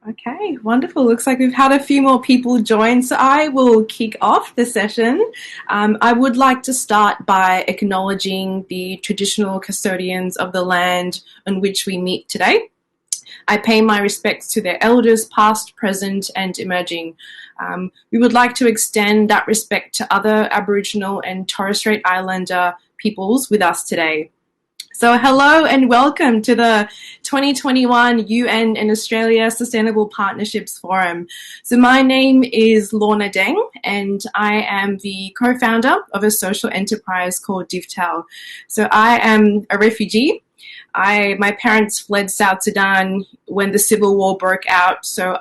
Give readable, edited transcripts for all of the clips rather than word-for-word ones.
Okay, wonderful. Looks like we've had a few more people join, so I will kick off the session. I would like to start by acknowledging the traditional custodians of the land on which we meet today. I pay my respects to their elders, past, present, and emerging. We would like to extend that respect to other Aboriginal and Torres Strait Islander peoples with us today. So hello and welcome to the 2021 UN and Australia Sustainable Partnerships Forum. So my name is Lorna Deng and I am the co-founder of a social enterprise called DivTal. So I am a refugee. My parents fled South Sudan when the civil war broke out. So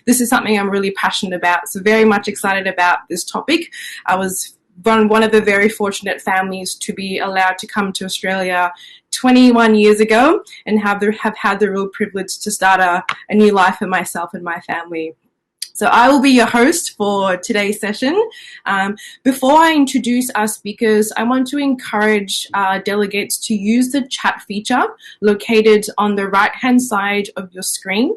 this is something I'm really passionate about. So very much excited about this topic. I was one of the very fortunate families to be allowed to come to Australia 21 years ago and have had the real privilege to start a new life for myself and my family. So I will be your host for today's session. Before I introduce our speakers, I want to encourage our delegates to use the chat feature located on the right-hand side of your screen.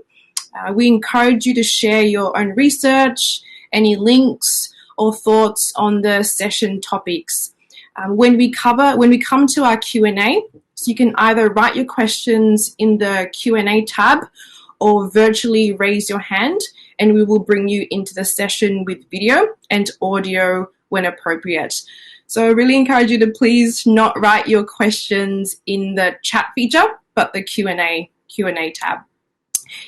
We encourage you to share your own research, any links, or thoughts on the session topics. When we come to our Q&A, so you can either write your questions in the Q&A tab or virtually raise your hand, and we will bring you into the session with video and audio when appropriate. So I really encourage you to please not write your questions in the chat feature, but the Q&A tab.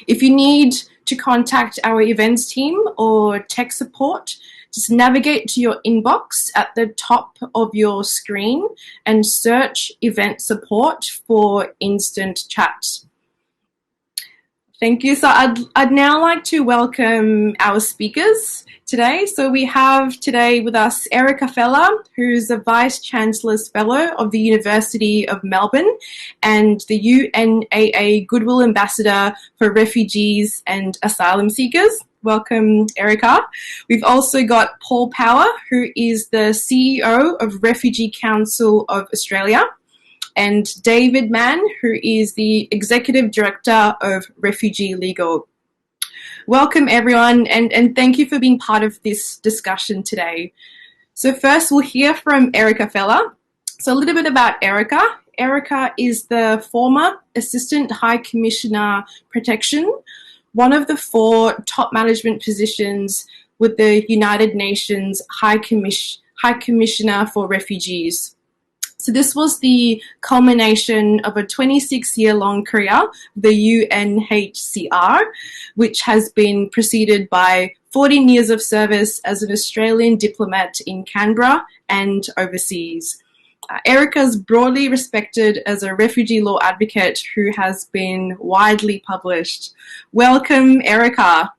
If you need to contact our events team or tech support, just navigate to your inbox at the top of your screen and search event support for instant chat. Thank you. So I'd now like to welcome our speakers today. So we have today with us Erika, who's a Vice-Chancellor's Fellow of the University of Melbourne and the UNAA Goodwill Ambassador for Refugees and Asylum Seekers. Welcome, Erika. We've also got Paul Power, who is the CEO of Refugee Council of Australia, and David Mann, who is the Executive Director of Refugee Legal. Welcome, everyone, and thank you for being part of this discussion today. So first, we'll hear from Erika. So a little bit about Erika. Erika is the former Assistant High Commissioner Protection, one of the 4 top management positions with the United Nations High Commissioner for Refugees. So this was the culmination of a 26-year-long career with the UNHCR, which has been preceded by 14 years of service as an Australian diplomat in Canberra and overseas. Erika is broadly respected as a refugee law advocate who has been widely published. Welcome, Erika.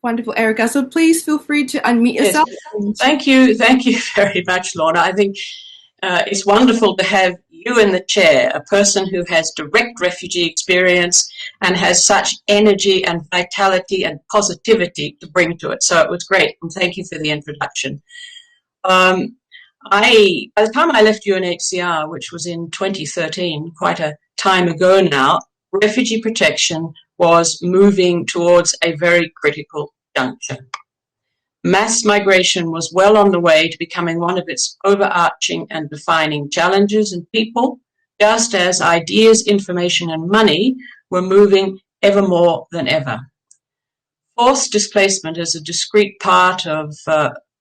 Wonderful, Erika. So please feel free to unmute yourself. Yes. Thank you very much, Lorna. I think it's wonderful to have you in the chair, a person who has direct refugee experience and has such energy and vitality and positivity to bring to it. So it was great, and thank you for the introduction. By the time I left UNHCR, which was in 2013, quite a time ago now, refugee protection was moving towards a very critical juncture. Mass migration was well on the way to becoming one of its overarching and defining challenges, and people, just as ideas, information, and money were moving ever more than ever. Forced displacement as a discrete part of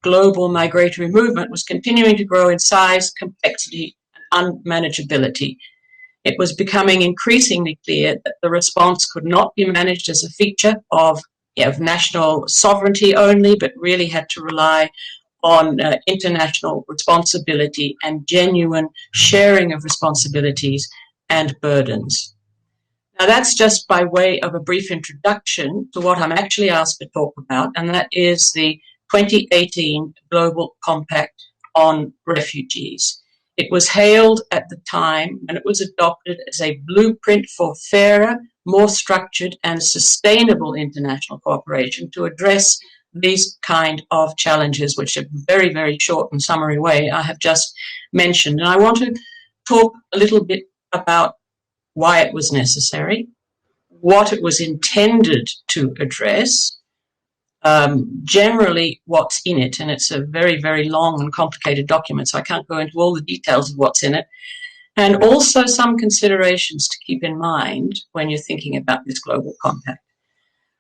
global migratory movement was continuing to grow in size, complexity, and unmanageability. It was becoming increasingly clear that the response could not be managed as a feature of national sovereignty only, but really had to rely on international responsibility and genuine sharing of responsibilities and burdens. Now, that's just by way of a brief introduction to what I'm actually asked to talk about, and that is the 2018 Global Compact on Refugees. It was hailed at the time when it was adopted as a blueprint for fairer, more structured and sustainable international cooperation to address these kind of challenges, which are very, very short and summary way I have just mentioned. And I want to talk a little bit about why it was necessary, what it was intended to address, generally what's in it, and it's a very, very long and complicated document, so I can't go into all the details of what's in it, and also some considerations to keep in mind when you're thinking about this global compact.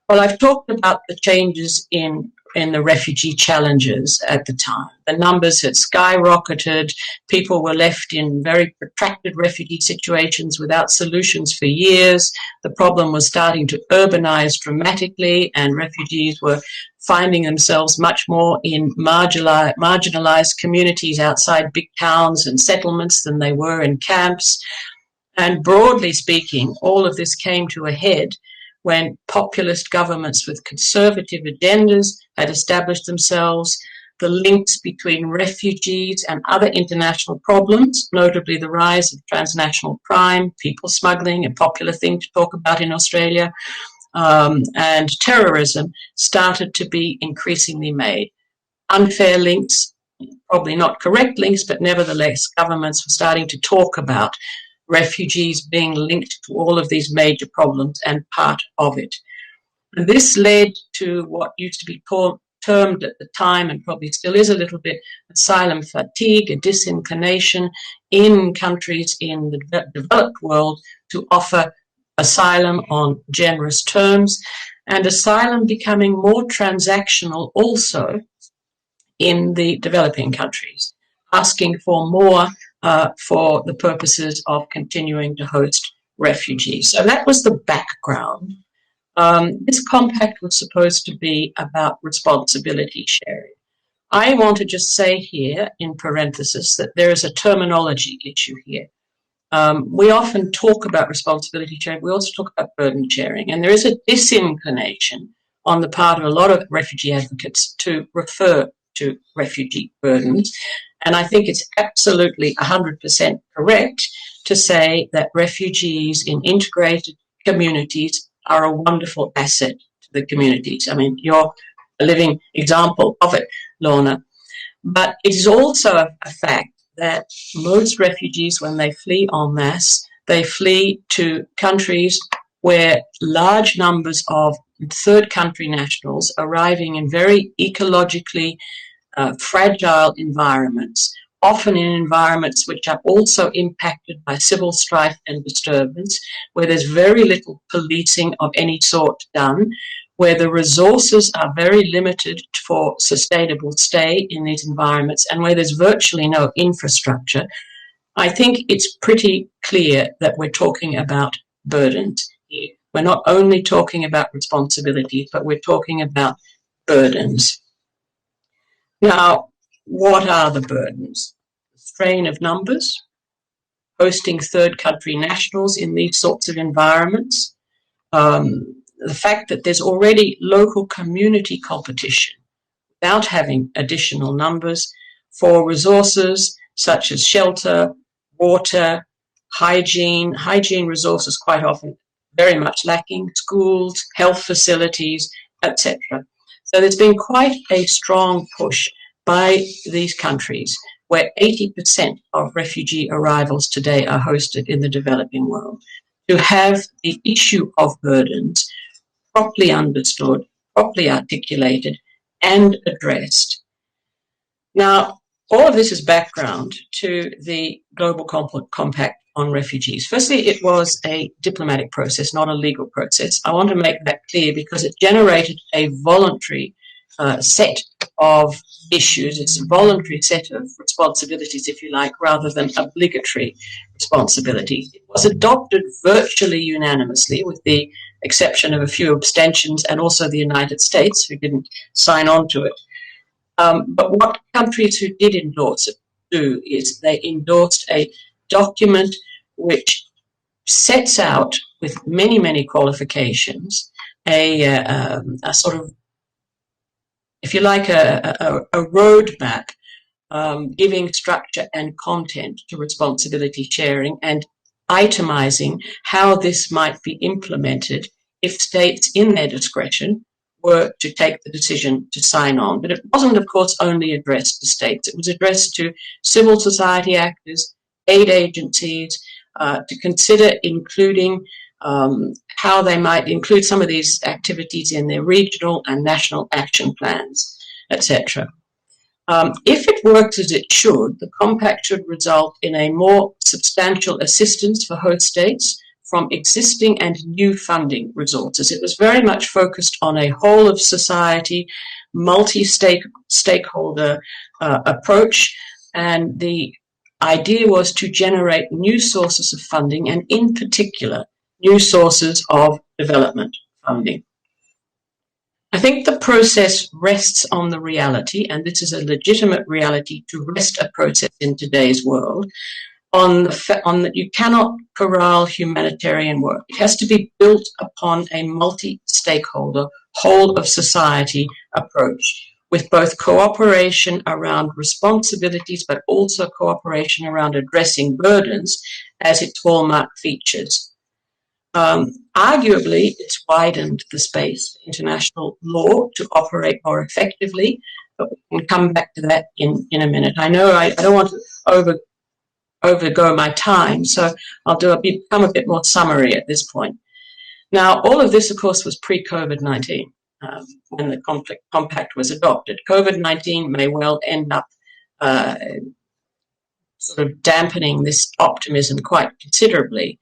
Well, I've talked about the changes in the refugee challenges at the time. The numbers had skyrocketed. People were left in very protracted refugee situations without solutions for years. The problem was starting to urbanize dramatically, and refugees were finding themselves much more in marginalized communities outside big towns and settlements than they were in camps. And broadly speaking, all of this came to a head when populist governments with conservative agendas had established themselves. The links between refugees and other international problems, notably the rise of transnational crime, people smuggling, a popular thing to talk about in Australia, and terrorism, started to be increasingly made. Unfair links, probably not correct links, but nevertheless, governments were starting to talk about refugees being linked to all of these major problems and part of it. And this led to what used to be termed at the time, and probably still is a little bit, asylum fatigue, a disinclination in countries in the developed world to offer asylum on generous terms, and asylum becoming more transactional also in the developing countries, asking for more for the purposes of continuing to host refugees. So that was the background. This compact was supposed to be about responsibility sharing. I want to just say here, in parenthesis, that there is a terminology issue here. We often talk about responsibility sharing. We also talk about burden sharing. And there is a disinclination on the part of a lot of refugee advocates to refer to refugee burdens. And I think it's absolutely 100% correct to say that refugees in integrated communities are a wonderful asset to the communities. I mean, you're a living example of it, Lorna. But it is also a fact that most refugees, when they flee en masse, they flee to countries where large numbers of third country nationals arriving in very ecologically fragile environments, often in environments which are also impacted by civil strife and disturbance, where there's very little policing of any sort done, where the resources are very limited for sustainable stay in these environments, and where there's virtually no infrastructure. I think it's pretty clear that we're talking about burdens here. We're not only talking about responsibilities, but we're talking about burdens. Now, what are the burdens? The strain of numbers, hosting third country nationals in these sorts of environments, the fact that there's already local community competition without having additional numbers for resources such as shelter, water, hygiene resources quite often very much lacking, schools, health facilities, etc. So there's been quite a strong push by these countries where 80% of refugee arrivals today are hosted in the developing world to have the issue of burdens properly understood, properly articulated, and addressed. Now, all of this is background to the Global Compact on Refugees. Firstly, it was a diplomatic process, not a legal process. I want to make that clear because it generated a voluntary set of issues. It's a voluntary set of responsibilities, if you like, rather than obligatory responsibilities. It was adopted virtually unanimously, with the exception of a few abstentions, and also the United States, who didn't sign on to it. But what countries who did endorse it do is they endorsed a document which sets out, with many, many qualifications, a sort of, if you like, a roadmap giving structure and content to responsibility sharing and itemizing how this might be implemented if states, in their discretion, were to take the decision to sign on. But it wasn't, of course, only addressed to states. It was addressed to civil society actors, aid agencies, to consider including how they might include some of these activities in their regional and national action plans, etc. If it works as it should, the compact should result in a more substantial assistance for host states from existing and new funding resources. It was very much focused on a whole of society, multi-stakeholder approach, and the idea was to generate new sources of funding, and in particular, new sources of development funding. I think the process rests on the reality, and this is a legitimate reality to rest a process in today's world, on that you cannot corral humanitarian work. It has to be built upon a multi-stakeholder, whole of society approach, with both cooperation around responsibilities, but also cooperation around addressing burdens as its hallmark features. Arguably, it's widened the space for international law to operate more effectively, but we can come back to that in a minute. I know I don't want to overgo my time, so I'll become a bit more summary at this point. Now, all of this, of course, was pre-COVID-19 when the compact was adopted. COVID-19 may well end up sort of dampening this optimism quite considerably.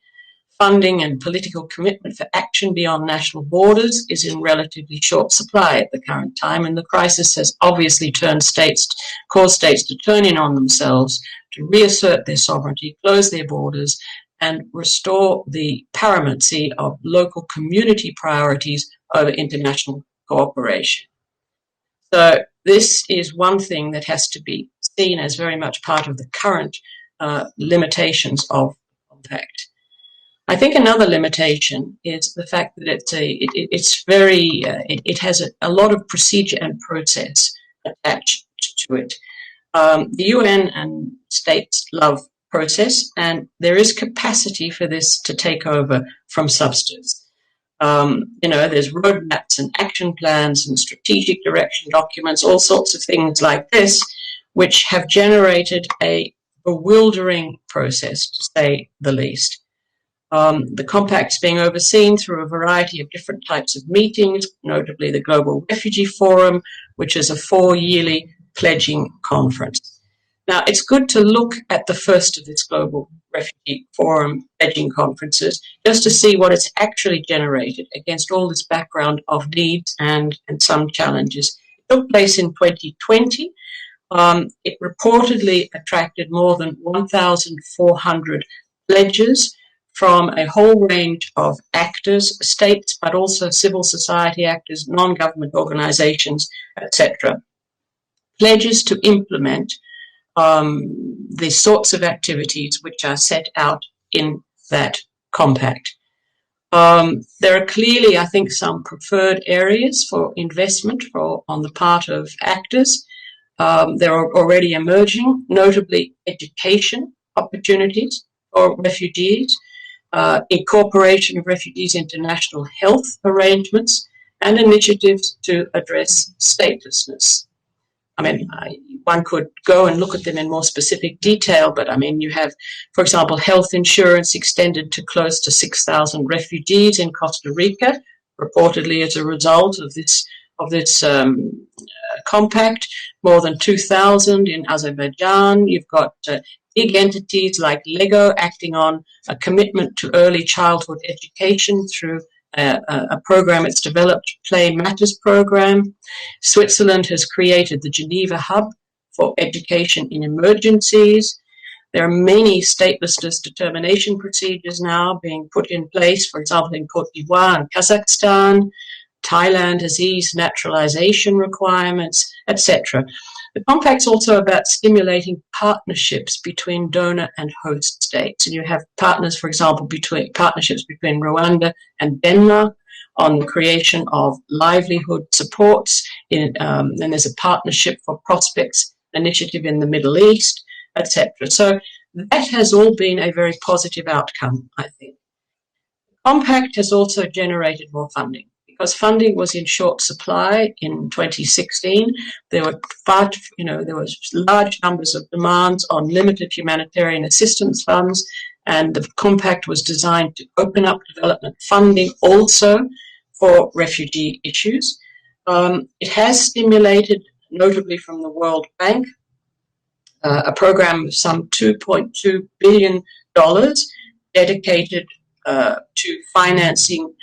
Funding and political commitment for action beyond national borders is in relatively short supply at the current time, and the crisis has obviously caused states to turn in on themselves, to reassert their sovereignty, close their borders, and restore the paramountcy of local community priorities over international cooperation. So this is one thing that has to be seen as very much part of the current limitations of the compact. I think another limitation is the fact that it has a lot of procedure and process attached to it. The UN and states love process, and there is capacity for this to take over from substance. There's roadmaps and action plans and strategic direction documents, all sorts of things like this, which have generated a bewildering process, to say the least. The compact is being overseen through a variety of different types of meetings, notably the Global Refugee Forum, which is a 4-yearly pledging conference. Now, it's good to look at the first of this Global Refugee Forum pledging conferences just to see what it's actually generated against all this background of needs and some challenges. It took place in 2020. It reportedly attracted more than 1,400 pledges from a whole range of actors, states, but also civil society actors, non-government organizations, etc. Pledges to implement the sorts of activities which are set out in that compact. There are clearly, I think, some preferred areas for investment on the part of actors. There are already emerging, notably education opportunities for refugees, incorporation of refugees into national health arrangements, and initiatives to address statelessness. I mean, one could go and look at them in more specific detail, but I mean, you have, for example, health insurance extended to close to 6,000 refugees in Costa Rica, reportedly as a result of this compact, more than 2,000 in Azerbaijan. You've got big entities like Lego acting on a commitment to early childhood education through a program it's developed, Play Matters program. Switzerland has created the Geneva Hub for education in emergencies. There are many statelessness determination procedures now being put in place, for example, in Côte d'Ivoire and Kazakhstan. Thailand has eased naturalization requirements, etc. The compact's also about stimulating partnerships between donor and host states. And you have partners, for example, partnerships between Rwanda and Denmark on the creation of livelihood supports. And there's a partnership for prospects initiative in the Middle East, etc. So that has all been a very positive outcome, I think. The compact has also generated more funding, because funding was in short supply in 2016. There were there was large numbers of demands on limited humanitarian assistance funds, and the compact was designed to open up development funding also for refugee issues. It has stimulated, notably from the World Bank, a program of some $2.2 billion dedicated to financing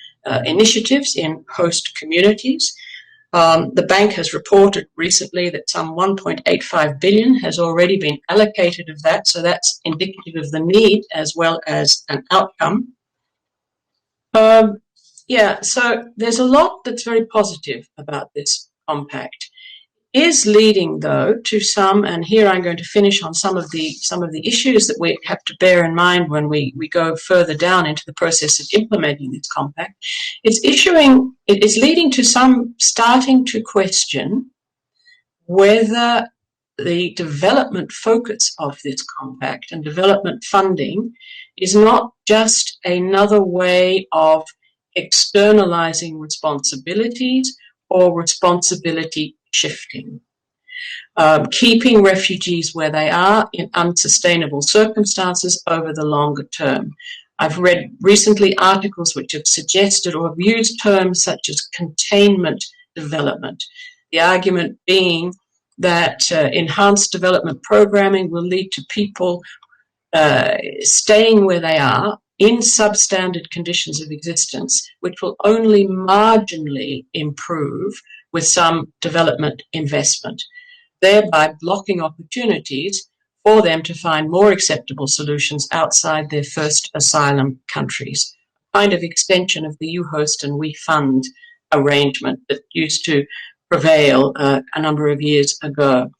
initiatives in host communities. The bank has reported recently that some $1.85 billion has already been allocated of that, so that's indicative of the need as well as an outcome. So there's a lot that's very positive about this compact. Is leading, though, to some, and here I'm going to finish on some of the issues that we have to bear in mind when we go further down into the process of implementing this compact. It is leading to some starting to question whether the development focus of this compact and development funding is not just another way of externalizing responsibilities or responsibility shifting, keeping refugees where they are in unsustainable circumstances over the longer term. I've read recently articles which have suggested or have used terms such as containment development, the argument being that enhanced development programming will lead to people staying where they are in substandard conditions of existence, which will only marginally improve with some development investment, thereby blocking opportunities for them to find more acceptable solutions outside their first asylum countries, a kind of extension of the you host and we fund arrangement that used to prevail a number of years ago.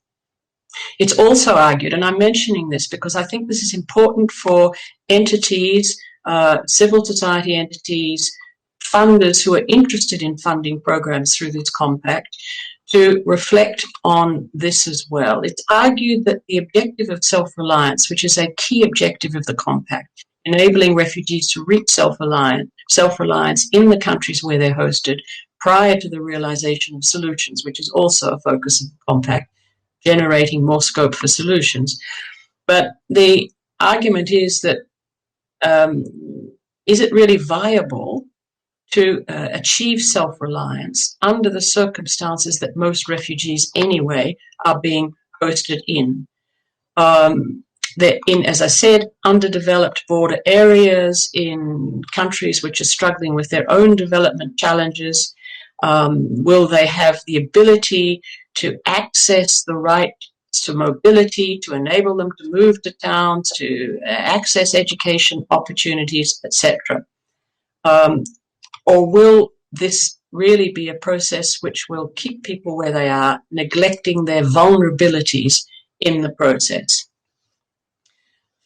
It's also argued, and I'm mentioning this because I think this is important for entities, civil society entities, funders who are interested in funding programs through this compact, to reflect on this as well. It's argued that the objective of self-reliance, which is a key objective of the compact, enabling refugees to reach self-reliance in the countries where they're hosted prior to the realization of solutions, which is also a focus of the compact, generating more scope for solutions. But the argument is that is it really viable to achieve self-reliance under the circumstances that most refugees anyway are being hosted in? They're in, as I said, underdeveloped border areas, in countries which are struggling with their own development challenges. Will they have the ability to access the right to mobility, to enable them to move to towns, to access education opportunities, etc.? Or will this really be a process which will keep people where they are, neglecting their vulnerabilities in the process?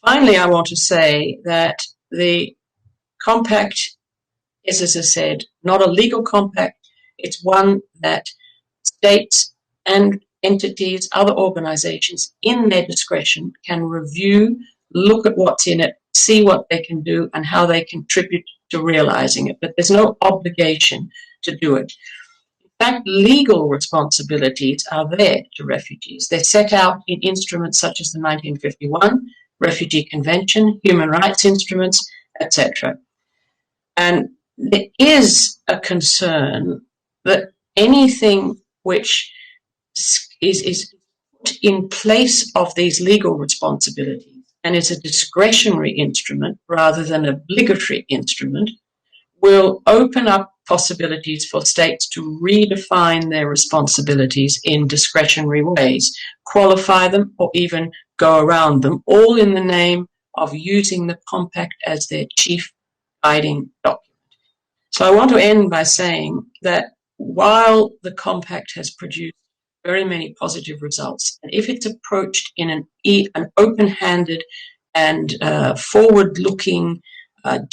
Finally, I want to say that the compact is, as I said, not a legal compact. It's one that states and entities, other organizations, in their discretion, can review, look at what's in it, see what they can do, and how they contribute to realizing it. But there's no obligation to do it. In fact, legal responsibilities are there to refugees. They're set out in instruments such as the 1951 Refugee Convention, human rights instruments, etc. And there is a concern that anything which is put in place of these legal responsibilities and is a discretionary instrument rather than an obligatory instrument will open up possibilities for states to redefine their responsibilities in discretionary ways, qualify them, or even go around them, all in the name of using the compact as their chief guiding document. So I want to end by saying that while the compact has produced very many positive results, and if it's approached in an open-handed and forward-looking,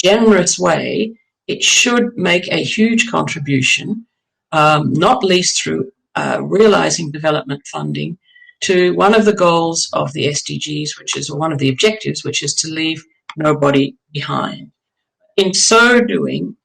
generous way, it should make a huge contribution, not least through realizing development funding, to one of the goals of the SDGs, which is one of the objectives, which is to leave nobody behind. In so doing,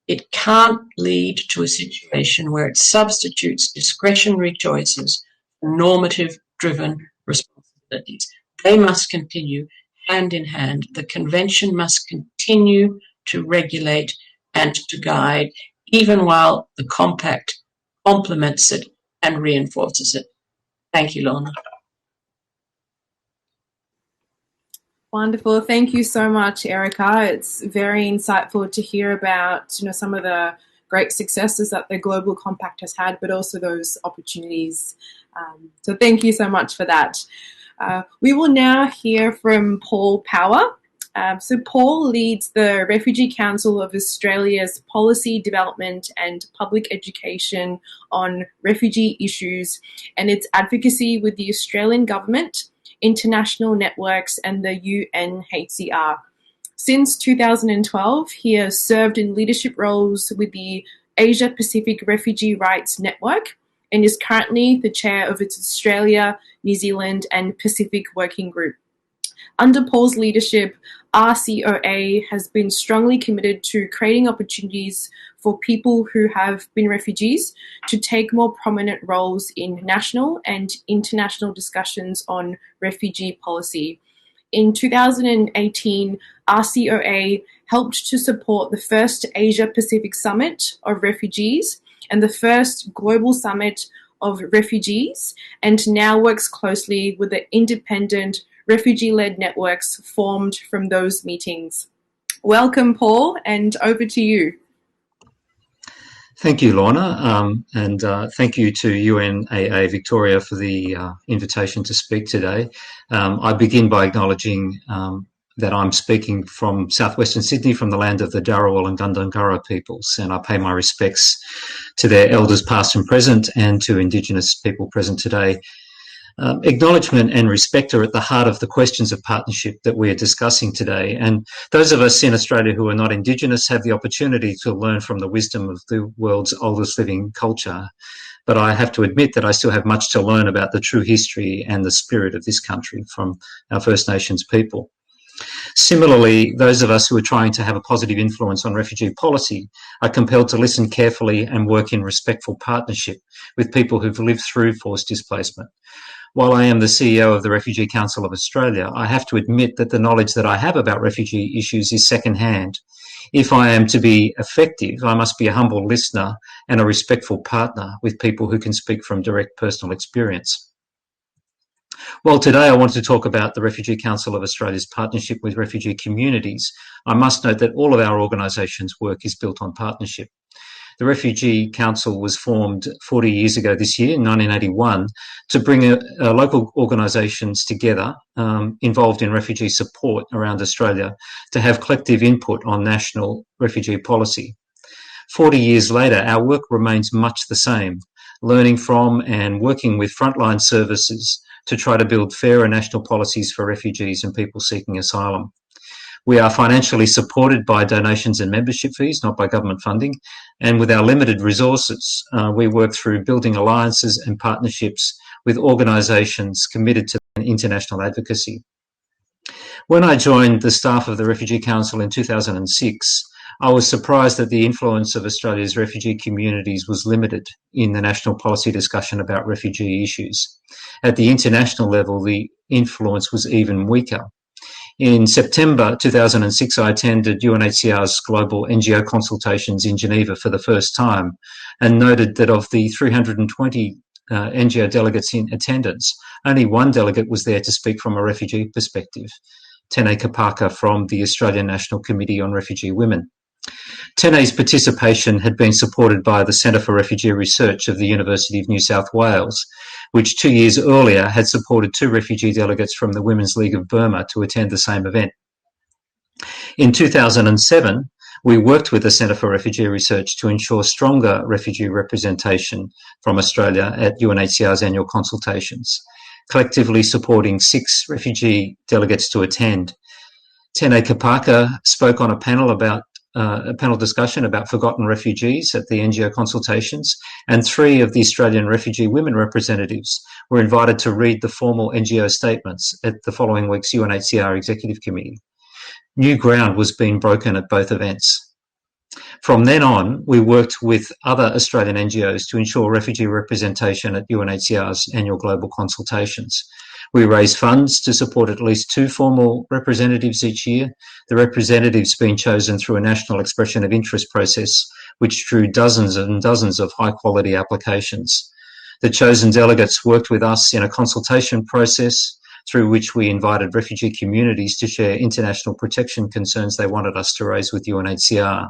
It can't lead to a situation where it substitutes discretionary choices for normative-driven responsibilities. They must continue hand in hand. The Convention must continue to regulate and to guide, even while the Compact complements it and reinforces it. Thank you, Lorna. Wonderful. Thank you so much, Erika. It's very insightful to hear about, some of the great successes that the Global Compact has had, but also those opportunities. So thank you so much for that. We will now hear from Paul Power. So Paul leads the Refugee Council of Australia's policy development and public education on refugee issues and its advocacy with the Australian government, international networks and the UNHCR. Since 2012, he has served in leadership roles with the Asia Pacific Refugee Rights Network and is currently the chair of its Australia, New Zealand and Pacific Working Group. Under Paul's leadership, RCOA has been strongly committed to creating opportunities for people who have been refugees to take more prominent roles in national and international discussions on refugee policy. In 2018, RCOA helped to support the first Asia-Pacific Summit of Refugees and the first Global Summit of Refugees, and now works closely with the independent refugee-led networks formed from those meetings. Welcome, Paul, and over to you. Thank you, Lorna, and thank you to UNAA Victoria for the invitation to speak today. I begin by acknowledging that I'm speaking from southwestern Sydney, from the land of the Darawal and Gundungurra peoples, and I pay my respects to their elders past and present and to Indigenous people present today. Acknowledgement and respect are at the heart of the questions of partnership that we are discussing today, and those of us in Australia who are not Indigenous have the opportunity to learn from the wisdom of the world's oldest living culture. But I have to admit that I still have much to learn about the true history and the spirit of this country from our First Nations people. Similarly, those of us who are trying to have a positive influence on refugee policy are compelled to listen carefully and work in respectful partnership with people who've lived through forced displacement. While I am the CEO of the Refugee Council of Australia, I have to admit that the knowledge that I have about refugee issues is secondhand. If I am to be effective, I must be a humble listener and a respectful partner with people who can speak from direct personal experience. Well, today I want to talk about the Refugee Council of Australia's partnership with refugee communities. I must note that all of our organisations' work is built on partnership. The Refugee Council was formed 40 years ago this year, in 1981, to bring local organisations together involved in refugee support around Australia to have collective input on national refugee policy. 40 years later, our work remains much the same, learning from and working with frontline services to try to build fairer national policies for refugees and people seeking asylum. We are financially supported by donations and membership fees, not by government funding. And with our limited resources, we work through building alliances and partnerships with organisations committed to international advocacy. When I joined the staff of the Refugee Council in 2006, I was surprised that the influence of Australia's refugee communities was limited in the national policy discussion about refugee issues. At the international level, the influence was even weaker. In September 2006, I attended UNHCR's global NGO consultations in Geneva for the first time and noted that of the 320 NGO delegates in attendance, only one delegate was there to speak from a refugee perspective, Tene Kapaka from the Australian National Committee on Refugee Women. Tene's participation had been supported by the Centre for Refugee Research of the University of New South Wales, which 2 years earlier had supported 2 refugee delegates from the Women's League of Burma to attend the same event. In 2007, we worked with the Centre for Refugee Research to ensure stronger refugee representation from Australia at UNHCR's annual consultations, collectively supporting 6 refugee delegates to attend. Tene Kapaka spoke on a panel discussion about forgotten refugees at the NGO consultations, and 3 of the Australian refugee women representatives were invited to read the formal NGO statements at the following week's UNHCR Executive Committee. New ground was being broken at both events. From then on, we worked with other Australian NGOs to ensure refugee representation at UNHCR's annual global consultations. We raised funds to support at least 2 formal representatives each year, the representatives being chosen through a national expression of interest process, which drew dozens and dozens of high-quality applications. The chosen delegates worked with us in a consultation process through which we invited refugee communities to share international protection concerns they wanted us to raise with UNHCR.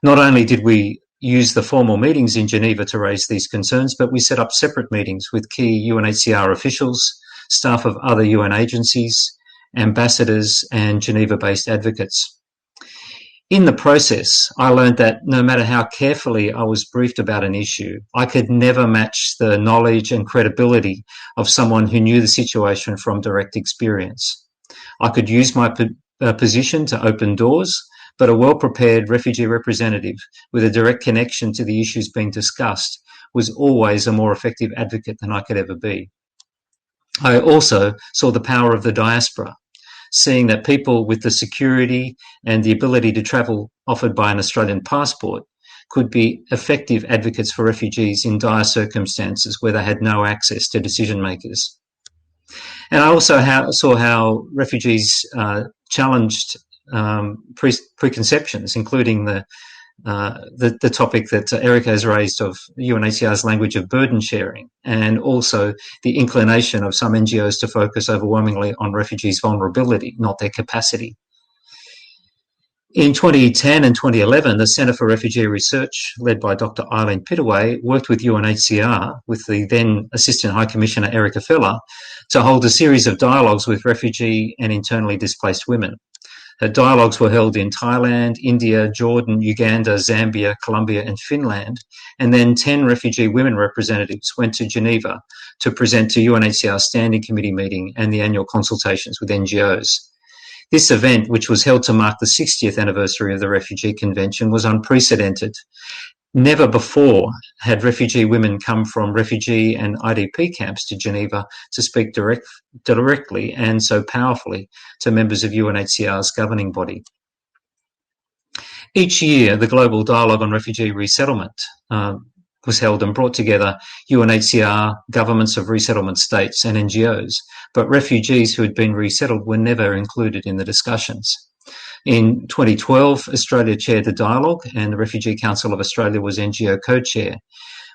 Not only did we use the formal meetings in Geneva to raise these concerns, but we set up separate meetings with key UNHCR officials, staff of other UN agencies, ambassadors, and Geneva-based advocates. In the process, I learned that no matter how carefully I was briefed about an issue, I could never match the knowledge and credibility of someone who knew the situation from direct experience. I could use my position to open doors, but a well-prepared refugee representative with a direct connection to the issues being discussed was always a more effective advocate than I could ever be. I also saw the power of the diaspora, seeing that people with the security and the ability to travel offered by an Australian passport could be effective advocates for refugees in dire circumstances where they had no access to decision makers. And I also saw how refugees challenged preconceptions, including the topic that Erika has raised of UNHCR's language of burden sharing, and also the inclination of some NGOs to focus overwhelmingly on refugees' vulnerability, not their capacity. In 2010 and 2011, the Centre for Refugee Research, led by Dr. Eileen Pittaway, worked with UNHCR, with the then Assistant High Commissioner Erika to hold a series of dialogues with refugee and internally displaced women. Dialogues were held in Thailand, India, Jordan, Uganda, Zambia, Colombia and Finland, and then 10 refugee women representatives went to Geneva to present to UNHCR's Standing Committee meeting and the annual consultations with NGOs. This event, which was held to mark the 60th anniversary of the Refugee Convention, was unprecedented. Never before had refugee women come from refugee and IDP camps to Geneva to speak directly and so powerfully to members of UNHCR's governing body. Each year, the Global Dialogue on Refugee Resettlement was held and brought together UNHCR, governments of resettlement states and NGOs, but refugees who had been resettled were never included in the discussions. In 2012, Australia chaired the dialogue and the Refugee Council of Australia was NGO co-chair.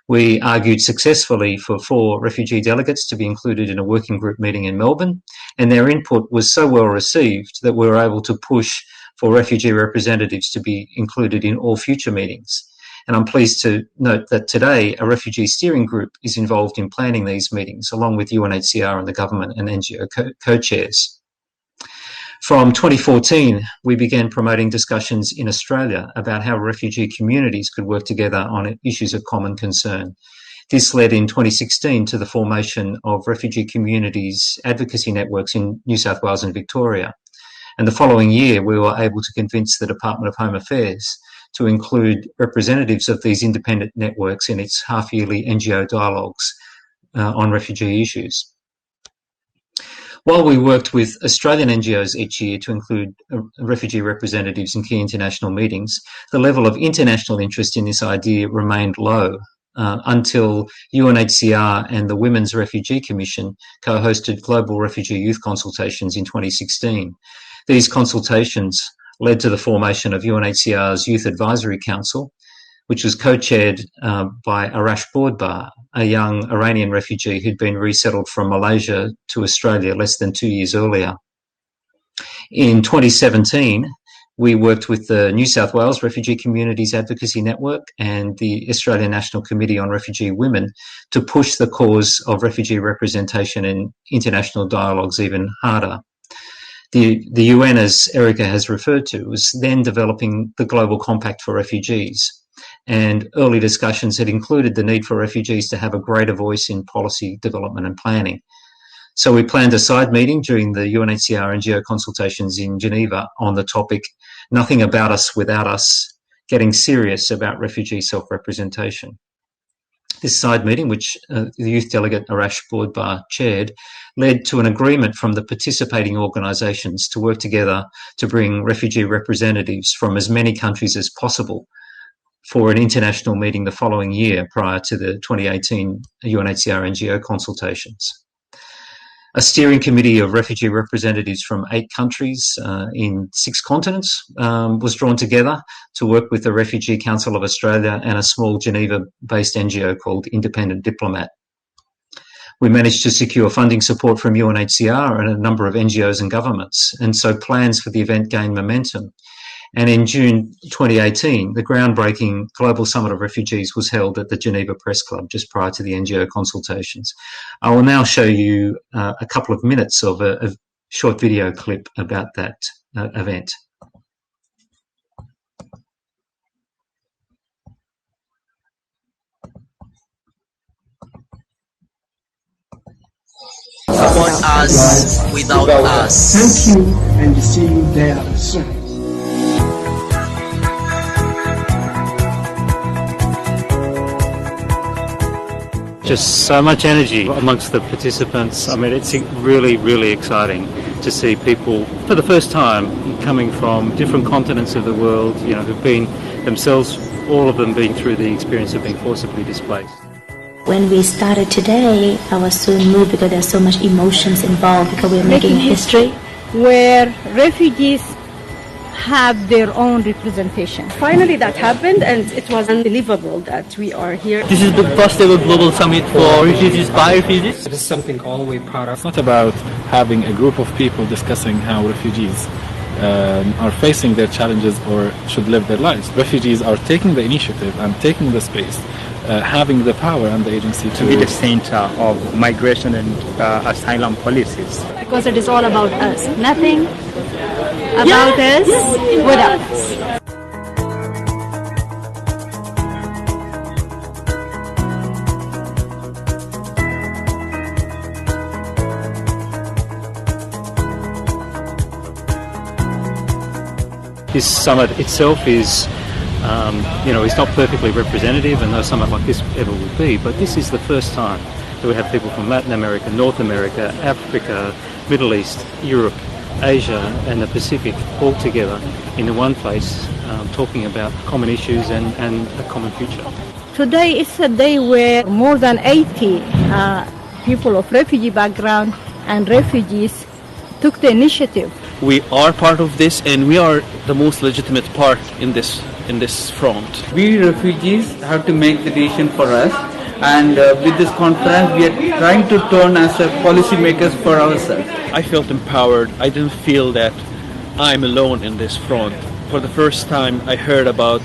We argued successfully for 4 refugee delegates to be included in a working group meeting in Melbourne, and their input was so well received that we were able to push for refugee representatives to be included in all future meetings. And I'm pleased to note that today a refugee steering group is involved in planning these meetings, along with UNHCR and the government and NGO co-chairs. From 2014, we began promoting discussions in Australia about how refugee communities could work together on issues of common concern. This led in 2016 to the formation of refugee communities advocacy networks in New South Wales and Victoria. And the following year, we were able to convince the Department of Home Affairs to include representatives of these independent networks in its half-yearly NGO dialogues on refugee issues. While we worked with Australian NGOs each year to include refugee representatives in key international meetings, the level of international interest in this idea remained low until UNHCR and the Women's Refugee Commission co-hosted global refugee youth consultations in 2016. These consultations led to the formation of UNHCR's Youth Advisory Council, which was co-chaired by Arash Bourdbar, a young Iranian refugee who'd been resettled from Malaysia to Australia less than 2 years earlier. In 2017, we worked with the New South Wales Refugee Communities Advocacy Network and the Australian National Committee on Refugee Women to push the cause of refugee representation in international dialogues even harder. The UN, as Erika has referred to, was then developing the Global Compact for Refugees, and early discussions had included the need for refugees to have a greater voice in policy development and planning. So we planned a side meeting during the UNHCR NGO consultations in Geneva on the topic, Nothing About Us Without Us, Getting Serious About Refugee Self-Representation. This side meeting, which the youth delegate Arash Bourdbar chaired, led to an agreement from the participating organisations to work together to bring refugee representatives from as many countries as possible for an international meeting the following year prior to the 2018 UNHCR NGO consultations. A steering committee of refugee representatives from 8 countries in 6 continents was drawn together to work with the Refugee Council of Australia and a small Geneva-based NGO called Independent Diplomat. We managed to secure funding support from UNHCR and a number of NGOs and governments, and so plans for the event gained momentum. And in June 2018, the groundbreaking Global Summit of Refugees was held at the Geneva Press Club just prior to the NGO consultations. I will now show you a couple of minutes of a short video clip about that event. Support us without us. Thank you and see you there soon. Just so much energy amongst the participants. I mean, it's really, really exciting to see people for the first time coming from different continents of the world, you know, who've been themselves, all of them being through the experience of being forcibly displaced. When we started today, I was so moved because there's so much emotions involved because we're making history. Where refugees have their own representation. Finally that happened, and it was unbelievable that we are here. This is the first ever global summit for refugees by refugees. It is something all we proud of. It's not about having a group of people discussing how refugees are facing their challenges or should live their lives. Refugees are taking the initiative and taking the space, having the power and the agency to be the center of migration and asylum policies. Because it is all about us. Nothing about us without us. This summit itself is, it's not perfectly representative, and no summit like this ever would be, but this is the first time that we have people from Latin America, North America, Africa, Middle East, Europe, Asia and the Pacific all together in one place, talking about common issues and a common future. Today is a day where more than 80 people of refugee background and refugees took the initiative. We are part of this, and we are the most legitimate part in this front. We refugees have to make the decision for us, and with this conference we are trying to turn as a policy makers for ourselves. I felt empowered. I didn't feel that I'm alone in this front. For the first time I heard about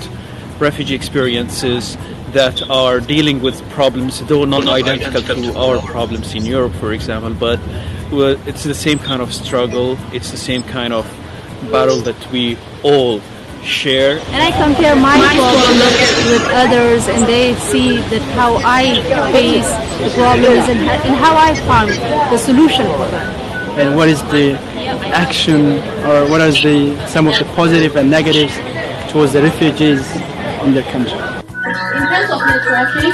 refugee experiences that are dealing with problems, though not identical to our problems in Europe, for example, but it's the same kind of struggle, it's the same kind of battle that we all share. And I compare my problems with others, and they see that how I face the problems and how I found the solution for them. And what is the action, or what is some of the positive and negatives towards the refugees in their country? In terms of networking,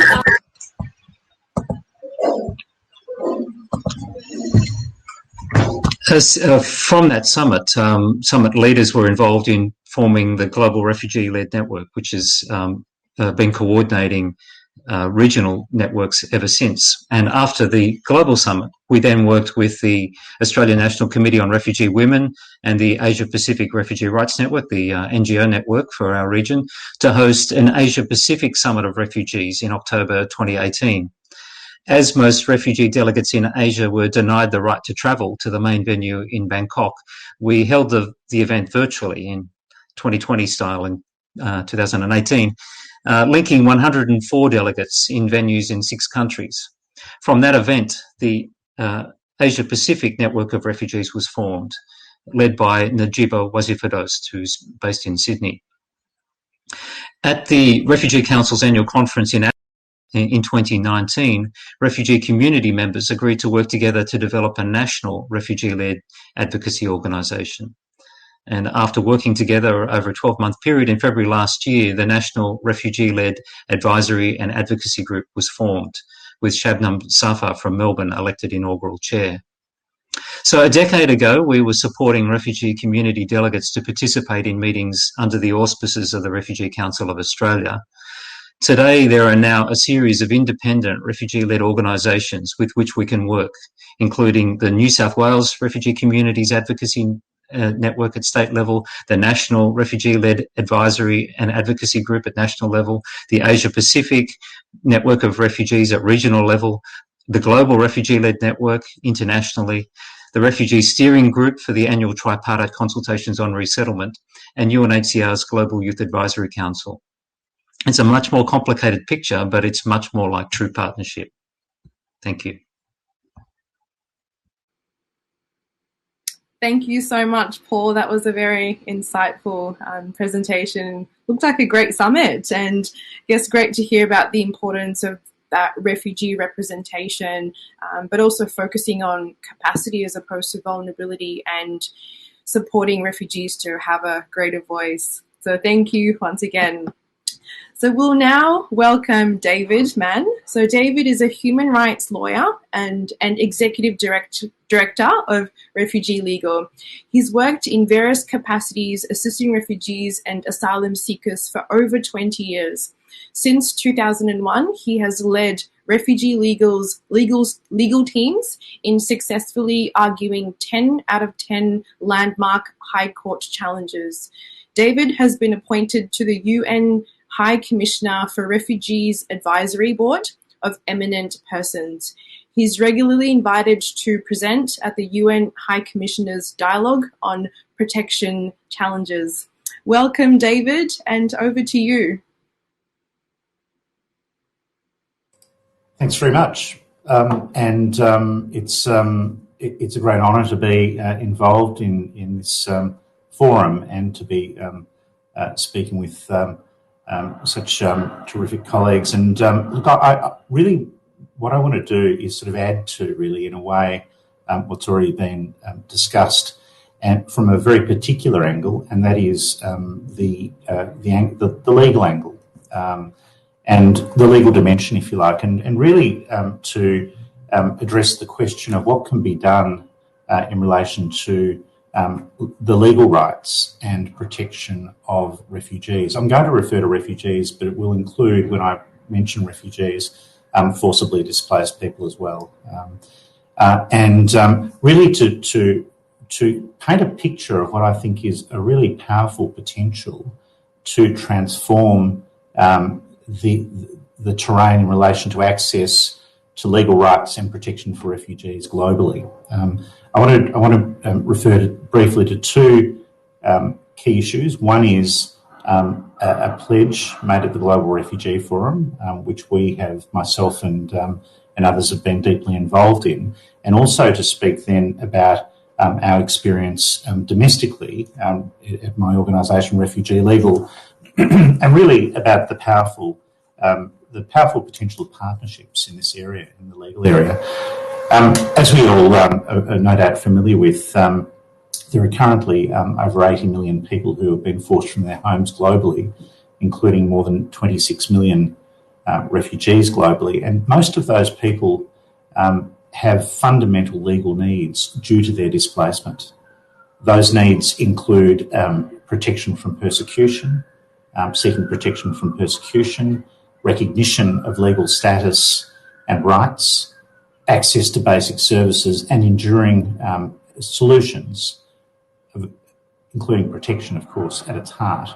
from that summit, summit leaders were involved in forming the Global Refugee-led Network, which has been coordinating regional networks ever since. And after the Global Summit, we then worked with the Australian National Committee on Refugee Women and the Asia Pacific Refugee Rights Network, the NGO network for our region, to host an Asia Pacific Summit of Refugees in October 2018. As most refugee delegates in Asia were denied the right to travel to the main venue in Bangkok, we held the event virtually in 2020 style in 2018, linking 104 delegates in venues in 6 countries. From that event, the Asia Pacific Network of Refugees was formed, led by Najiba Wazifadost, who's based in Sydney. At the Refugee Council's annual conference in 2019, refugee community members agreed to work together to develop a national refugee-led advocacy organisation. And after working together over a 12-month period, in February last year, the National Refugee-Led Advisory and Advocacy Group was formed, with Shabnam Safar from Melbourne elected inaugural chair. So a decade ago, we were supporting refugee community delegates to participate in meetings under the auspices of the Refugee Council of Australia. Today, there are now a series of independent refugee-led organisations with which we can work, including the New South Wales Refugee Communities Advocacy Network at state level, the National Refugee-led Advisory and Advocacy Group at national level, the Asia Pacific Network of Refugees at regional level, the Global Refugee-led Network internationally, the Refugee Steering Group for the annual tripartite consultations on resettlement, and UNHCR's Global Youth Advisory Council. It's a much more complicated picture, but it's much more like true partnership. Thank you. Thank you so much, Paul. That was a very insightful presentation. Looked like a great summit, and I guess great to hear about the importance of that refugee representation, but also focusing on capacity as opposed to vulnerability and supporting refugees to have a greater voice. So thank you once again. So we'll now welcome David Mann. So David is a human rights lawyer and executive director of Refugee Legal. He's worked in various capacities assisting refugees and asylum seekers for over 20 years. Since 2001, he has led Refugee Legal's legal teams in successfully arguing 10 out of 10 landmark High Court challenges. David has been appointed to the UN High Commissioner for Refugees Advisory Board of Eminent Persons. He's regularly invited to present at the UN High Commissioner's Dialogue on Protection Challenges. Welcome, David, and over to you. Thanks very much. It's a great honour to be involved in this forum and to be speaking with such terrific colleagues. And look, I really, what I want to do is sort of add to, really, in a way, what's already been discussed, and from a very particular angle, and that is the legal angle and the legal dimension, if you like, and really to address the question of what can be done in relation to the legal rights and protection of refugees. I'm going to refer to refugees, but it will include, when I mention refugees, forcibly displaced people as well. Really to paint a picture of what I think is a really powerful potential to transform the terrain in relation to access to legal rights and protection for refugees globally. I want to refer briefly to two key issues. One is a pledge made at the Global Refugee Forum, which we have, myself and others, have been deeply involved in, and also to speak then about our experience domestically at my organisation, Refugee Legal, and really about the powerful potential of partnerships in this area, in the legal area. As we all are no doubt familiar with, there are currently over 80 million people who have been forced from their homes globally, including more than 26 million refugees globally. And most of those people have fundamental legal needs due to their displacement. Those needs include protection from persecution, seeking protection from persecution, recognition of legal status and rights, access to basic services, and enduring solutions, including protection, of course, at its heart.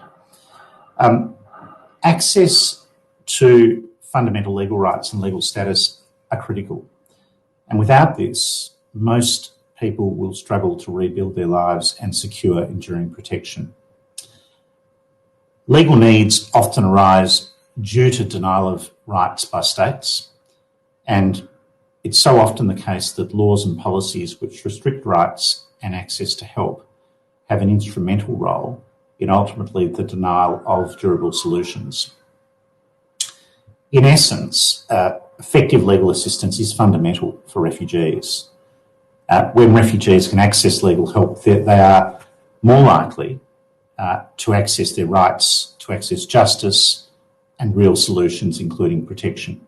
Access to fundamental legal rights and legal status are critical. And without this, most people will struggle to rebuild their lives and secure enduring protection. Legal needs often arise due to denial of rights by states, and it's so often the case that laws and policies which restrict rights and access to help have an instrumental role in ultimately the denial of durable solutions. In essence, effective legal assistance is fundamental for refugees. When refugees can access legal help, they are more likely to access their rights, to access justice and real solutions, including protection.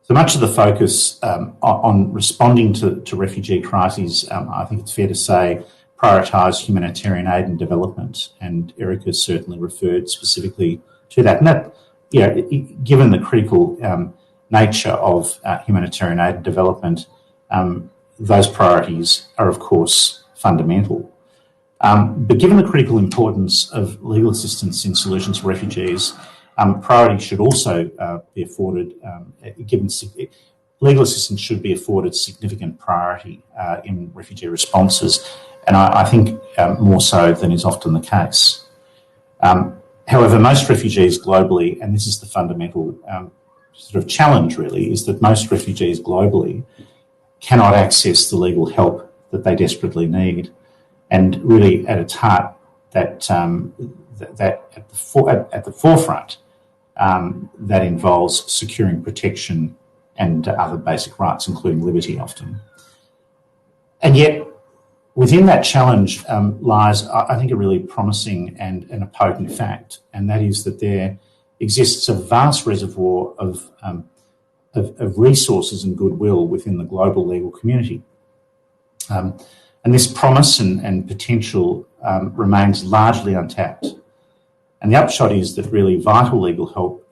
So much of the focus on responding to refugee crises, I think it's fair to say, prioritise humanitarian aid and development, and Erika certainly referred specifically to that. And that, you know, given the critical nature of humanitarian aid and development, those priorities are, of course, fundamental. But given the critical importance of legal assistance in solutions for refugees, priority should also be afforded, legal assistance should be afforded significant priority in refugee responses, and I think more so than is often the case. However, most refugees globally, and this is the fundamental sort of challenge really, is that most refugees globally cannot access the legal help that they desperately need. And really, at its heart, that at the forefront, that involves securing protection and other basic rights, including liberty often. And yet, within that challenge lies, I think, a really promising and a potent fact, and that is that there exists a vast reservoir of resources and goodwill within the global legal community. And this promise and potential remains largely untapped. And the upshot is that really vital legal help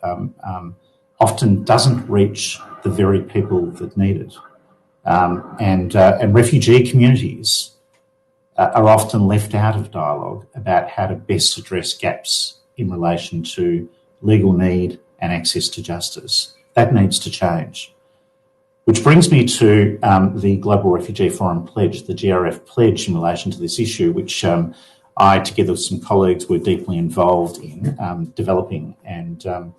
often doesn't reach the very people that need it. And refugee communities are often left out of dialogue about how to best address gaps in relation to legal need and access to justice. That needs to change. Which brings me to the Global Refugee Forum Pledge, the GRF pledge in relation to this issue, which I, together with some colleagues, were deeply involved in developing and really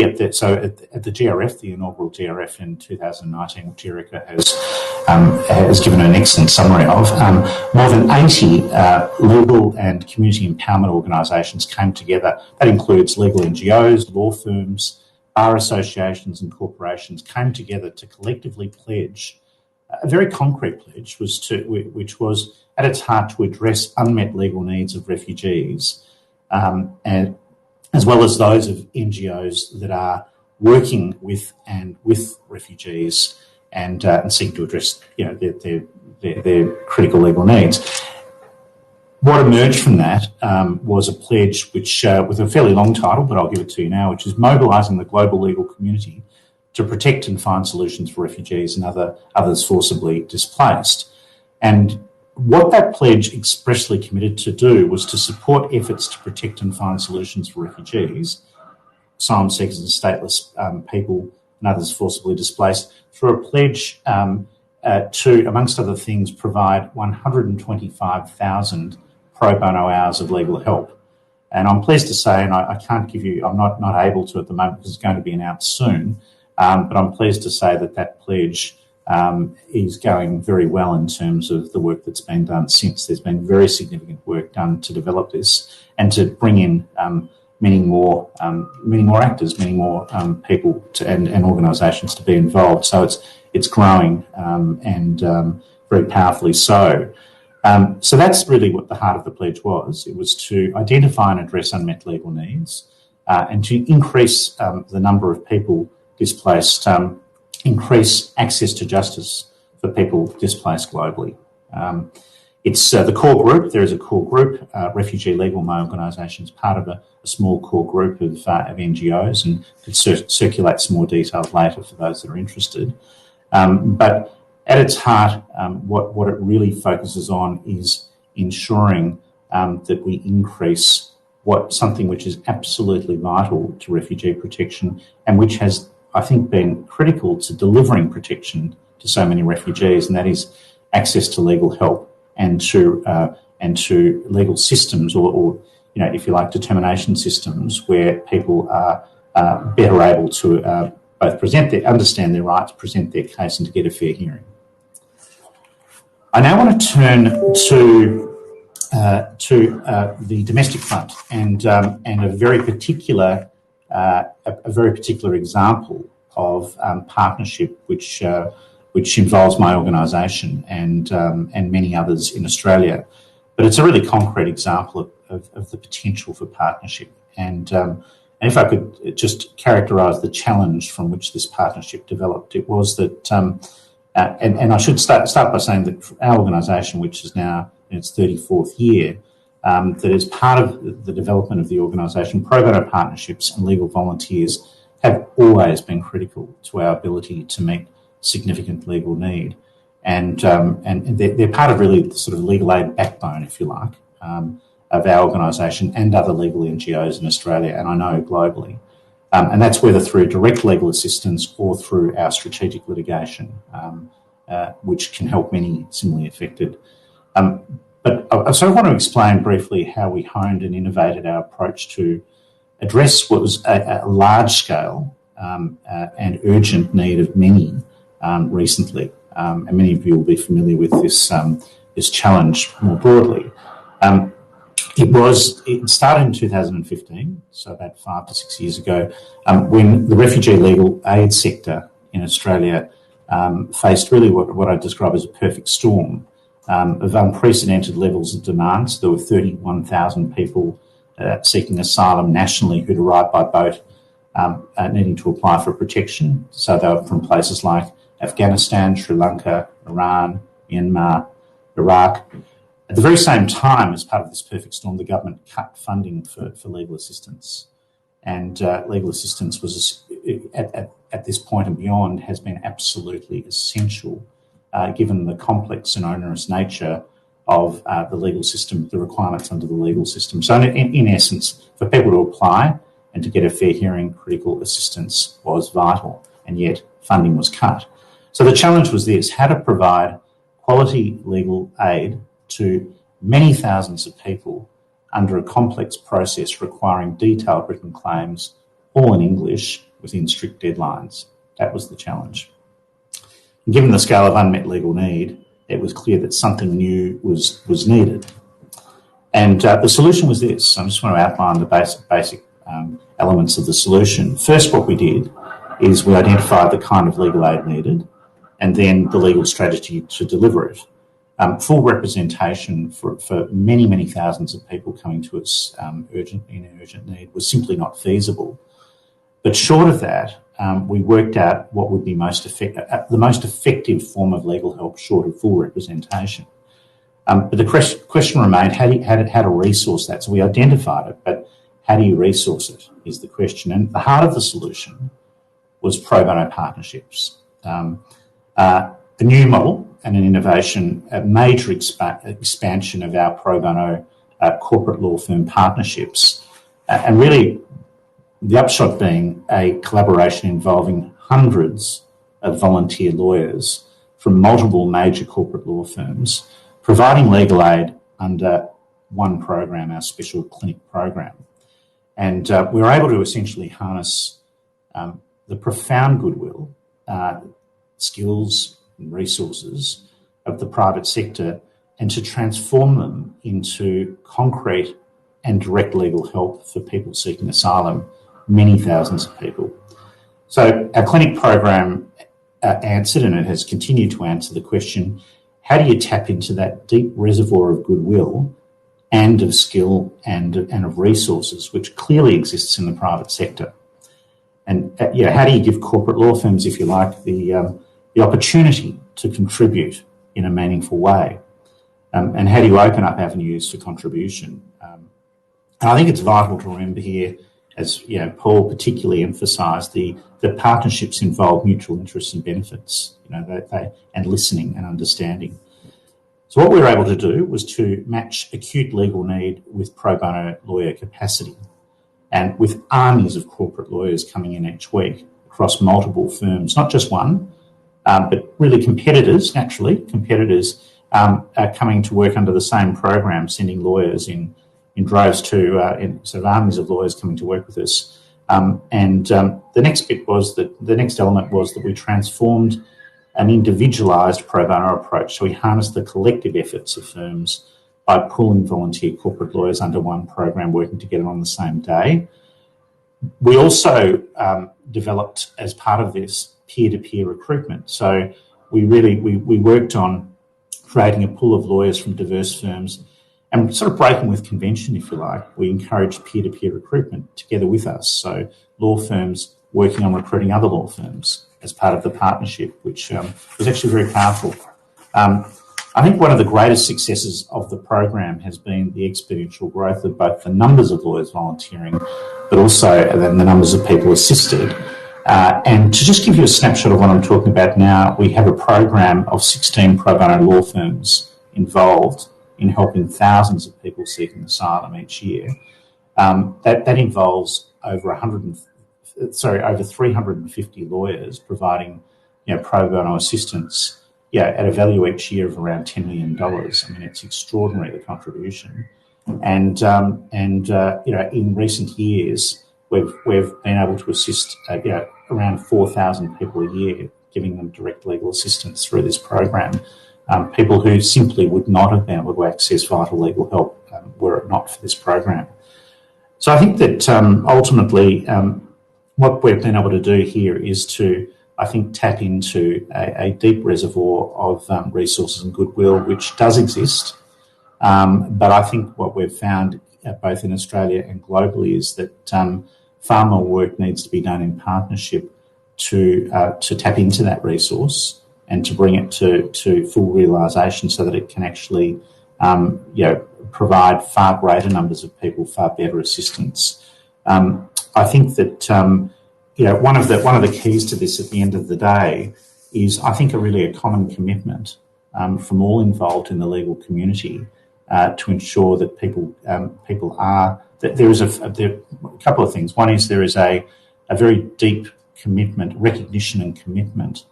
at the GRF, the inaugural GRF in 2019, which Erika has given an excellent summary of, more than 80 legal and community empowerment organisations came together. That includes legal NGOs, law firms, bar associations and corporations came together to collectively pledge a very concrete pledge, which was at its heart to address unmet legal needs of refugees, and as well as those of NGOs that are working with refugees and seeking to address, you know, their critical legal needs. What emerged from that was a pledge which, with a fairly long title, but I'll give it to you now, which is mobilising the global legal community to protect and find solutions for refugees and others forcibly displaced. And what that pledge expressly committed to do was to support efforts to protect and find solutions for refugees, asylum seekers and stateless people and others forcibly displaced, through a pledge to, amongst other things, provide 125,000 pro bono hours of legal help. And I'm pleased to say, and I can't give you, I'm not able to at the moment because it's going to be announced soon, but I'm pleased to say that pledge is going very well in terms of the work that's been done since. There's been very significant work done to develop this and to bring in many more actors, many more people and organisations to be involved. So it's growing and very powerfully so. So that's really what the heart of the pledge was. It was to identify and address unmet legal needs and to increase the number of people displaced, increase access to justice for people displaced globally. It's the core group. There is a core group. Refugee Legal, my organisation, is part of a small core group of NGOs, and could circulate some more details later for those that are interested. But at its heart, what it really focuses on is ensuring that we increase something which is absolutely vital to refugee protection and which has, I think, been critical to delivering protection to so many refugees, and that is access to legal help and to legal systems, or you know, if you like, determination systems where people are better able to both understand their rights, present their case, and to get a fair hearing. I now want to turn to the domestic front and a very particular example of partnership which involves my organisation and many others in Australia. But it's a really concrete example of the potential for partnership. And And if I could just characterise the challenge from which this partnership developed, it was that, and I should start by saying that our organisation, which is now in its 34th year, that as part of the development of the organisation, pro bono partnerships and legal volunteers have always been critical to our ability to meet significant legal need. And they're part of really the sort of legal aid backbone, if you like, of our organisation and other legal NGOs in Australia, and I know globally. And that's whether through direct legal assistance or through our strategic litigation, which can help many similarly affected. But I sort of want to explain briefly how we honed and innovated our approach to address what was a large-scale and urgent need of many recently. And many of you will be familiar with this challenge more broadly. It started in 2015, so about 5 to 6 years ago, when the refugee legal aid sector in Australia faced really what I describe as a perfect storm of unprecedented levels of demand. So there were 31,000 people seeking asylum nationally who'd arrived by boat needing to apply for protection. So they were from places like Afghanistan, Sri Lanka, Iran, Myanmar, Iraq. At the very same time, as part of this perfect storm, the government cut funding for legal assistance. And legal assistance was, at this point and beyond, has been absolutely essential, given the complex and onerous nature of the legal system, the requirements under the legal system. So in essence, for people to apply and to get a fair hearing, critical assistance was vital, and yet funding was cut. So the challenge was this: how to provide quality legal aid to many thousands of people under a complex process requiring detailed written claims, all in English, within strict deadlines. That was the challenge. And given the scale of unmet legal need, it was clear that something new was needed. And the solution was this. I just want to outline the basic elements of the solution. First, what we did is we identified the kind of legal aid needed and then the legal strategy to deliver it. Full representation for many, many thousands of people coming to us in urgent need was simply not feasible. But short of that, we worked out what would be the most effective form of legal help short of full representation. But the question remained how to resource that. So we identified it, but how do you resource it is the question. And the heart of the solution was pro bono partnerships. A new model and an innovation, a major expansion of our pro bono corporate law firm partnerships. And really, the upshot being a collaboration involving hundreds of volunteer lawyers from multiple major corporate law firms, providing legal aid under one program, our special clinic program. And we were able to essentially harness the profound goodwill, skills and resources of the private sector and to transform them into concrete and direct legal help for people seeking asylum, many thousands of people. So our clinic program answered, and it has continued to answer the question, how do you tap into that deep reservoir of goodwill and of skill and of resources, which clearly exists in the private sector? And how do you give corporate law firms, if you like, the opportunity to contribute in a meaningful way? And how do you open up avenues for contribution? And I think it's vital to remember here, as Paul particularly emphasised, the partnerships involve mutual interests and benefits, and listening and understanding. So what we were able to do was to match acute legal need with pro bono lawyer capacity, and with armies of corporate lawyers coming in each week across multiple firms, not just one, but really competitors coming to work under the same program, sending lawyers in droves in sort of armies of lawyers coming to work with us. The next element was that we transformed an individualised pro bono approach. So we harnessed the collective efforts of firms by pooling volunteer corporate lawyers under one program, working together on the same day. We also developed, as part of this, peer-to-peer recruitment. So we worked on creating a pool of lawyers from diverse firms And sort of breaking with convention, if you like, we encourage peer-to-peer recruitment together with us. So law firms working on recruiting other law firms as part of the partnership, which was actually very powerful. I think one of the greatest successes of the program has been the exponential growth of both the numbers of lawyers volunteering, but also the numbers of people assisted. And to just give you a snapshot of what I'm talking about now, we have a program of 16 pro bono law firms involved in helping thousands of people seeking asylum each year. That involves over 350 lawyers providing, pro bono assistance, at a value each year of around $10 million. I mean, it's extraordinary, the contribution. And in recent years, we've been able to assist, around 4,000 people a year, giving them direct legal assistance through this program. People who simply would not have been able to access vital legal help were it not for this program. So I think that ultimately what we've been able to do here is to, I think, tap into a deep reservoir of resources and goodwill, which does exist. But I think what we've found both in Australia and globally is that far more work needs to be done in partnership to tap into that resource and to bring it to full realisation so that it can actually provide far greater numbers of people far better assistance. I think that one of the keys to this at the end of the day is, I think, a common commitment from all involved in the legal community to ensure that people are, that there is a couple of things. One is there is a very deep commitment, recognition and commitment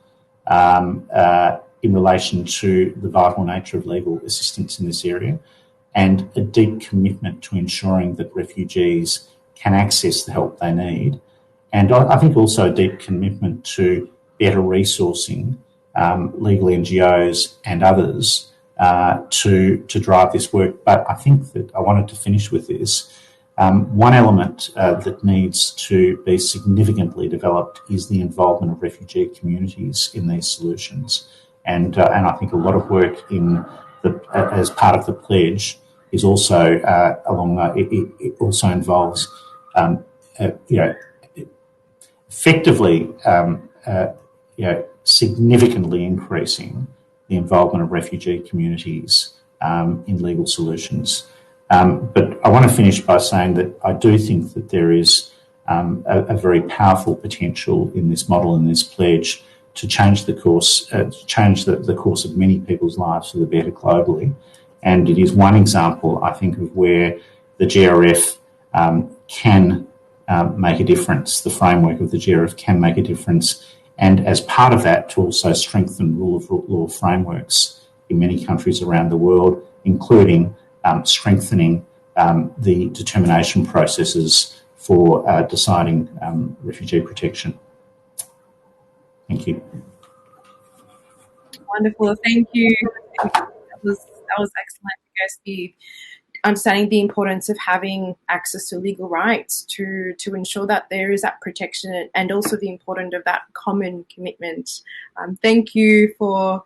in relation to the vital nature of legal assistance in this area, and a deep commitment to ensuring that refugees can access the help they need. And I think also a deep commitment to better resourcing legal NGOs and others to drive this work. But I think that I wanted to finish with this. One element that needs to be significantly developed is the involvement of refugee communities in these solutions. And I think a lot of work as part of the pledge is also it also involves effectively significantly increasing the involvement of refugee communities in legal solutions. But I want to finish by saying that I do think that there is a very powerful potential in this model and this pledge to change the course, the course of many people's lives for the better globally. And it is one example, I think, of where the GRF can make a difference. The framework of the GRF can make a difference. And as part of that, to also strengthen rule of law frameworks in many countries around the world, including strengthening the determination processes for deciding refugee protection. Thank you. Wonderful. Thank you. That was excellent. I guess understanding the importance of having access to legal rights to ensure that there is that protection, and also the importance of that common commitment. Thank you to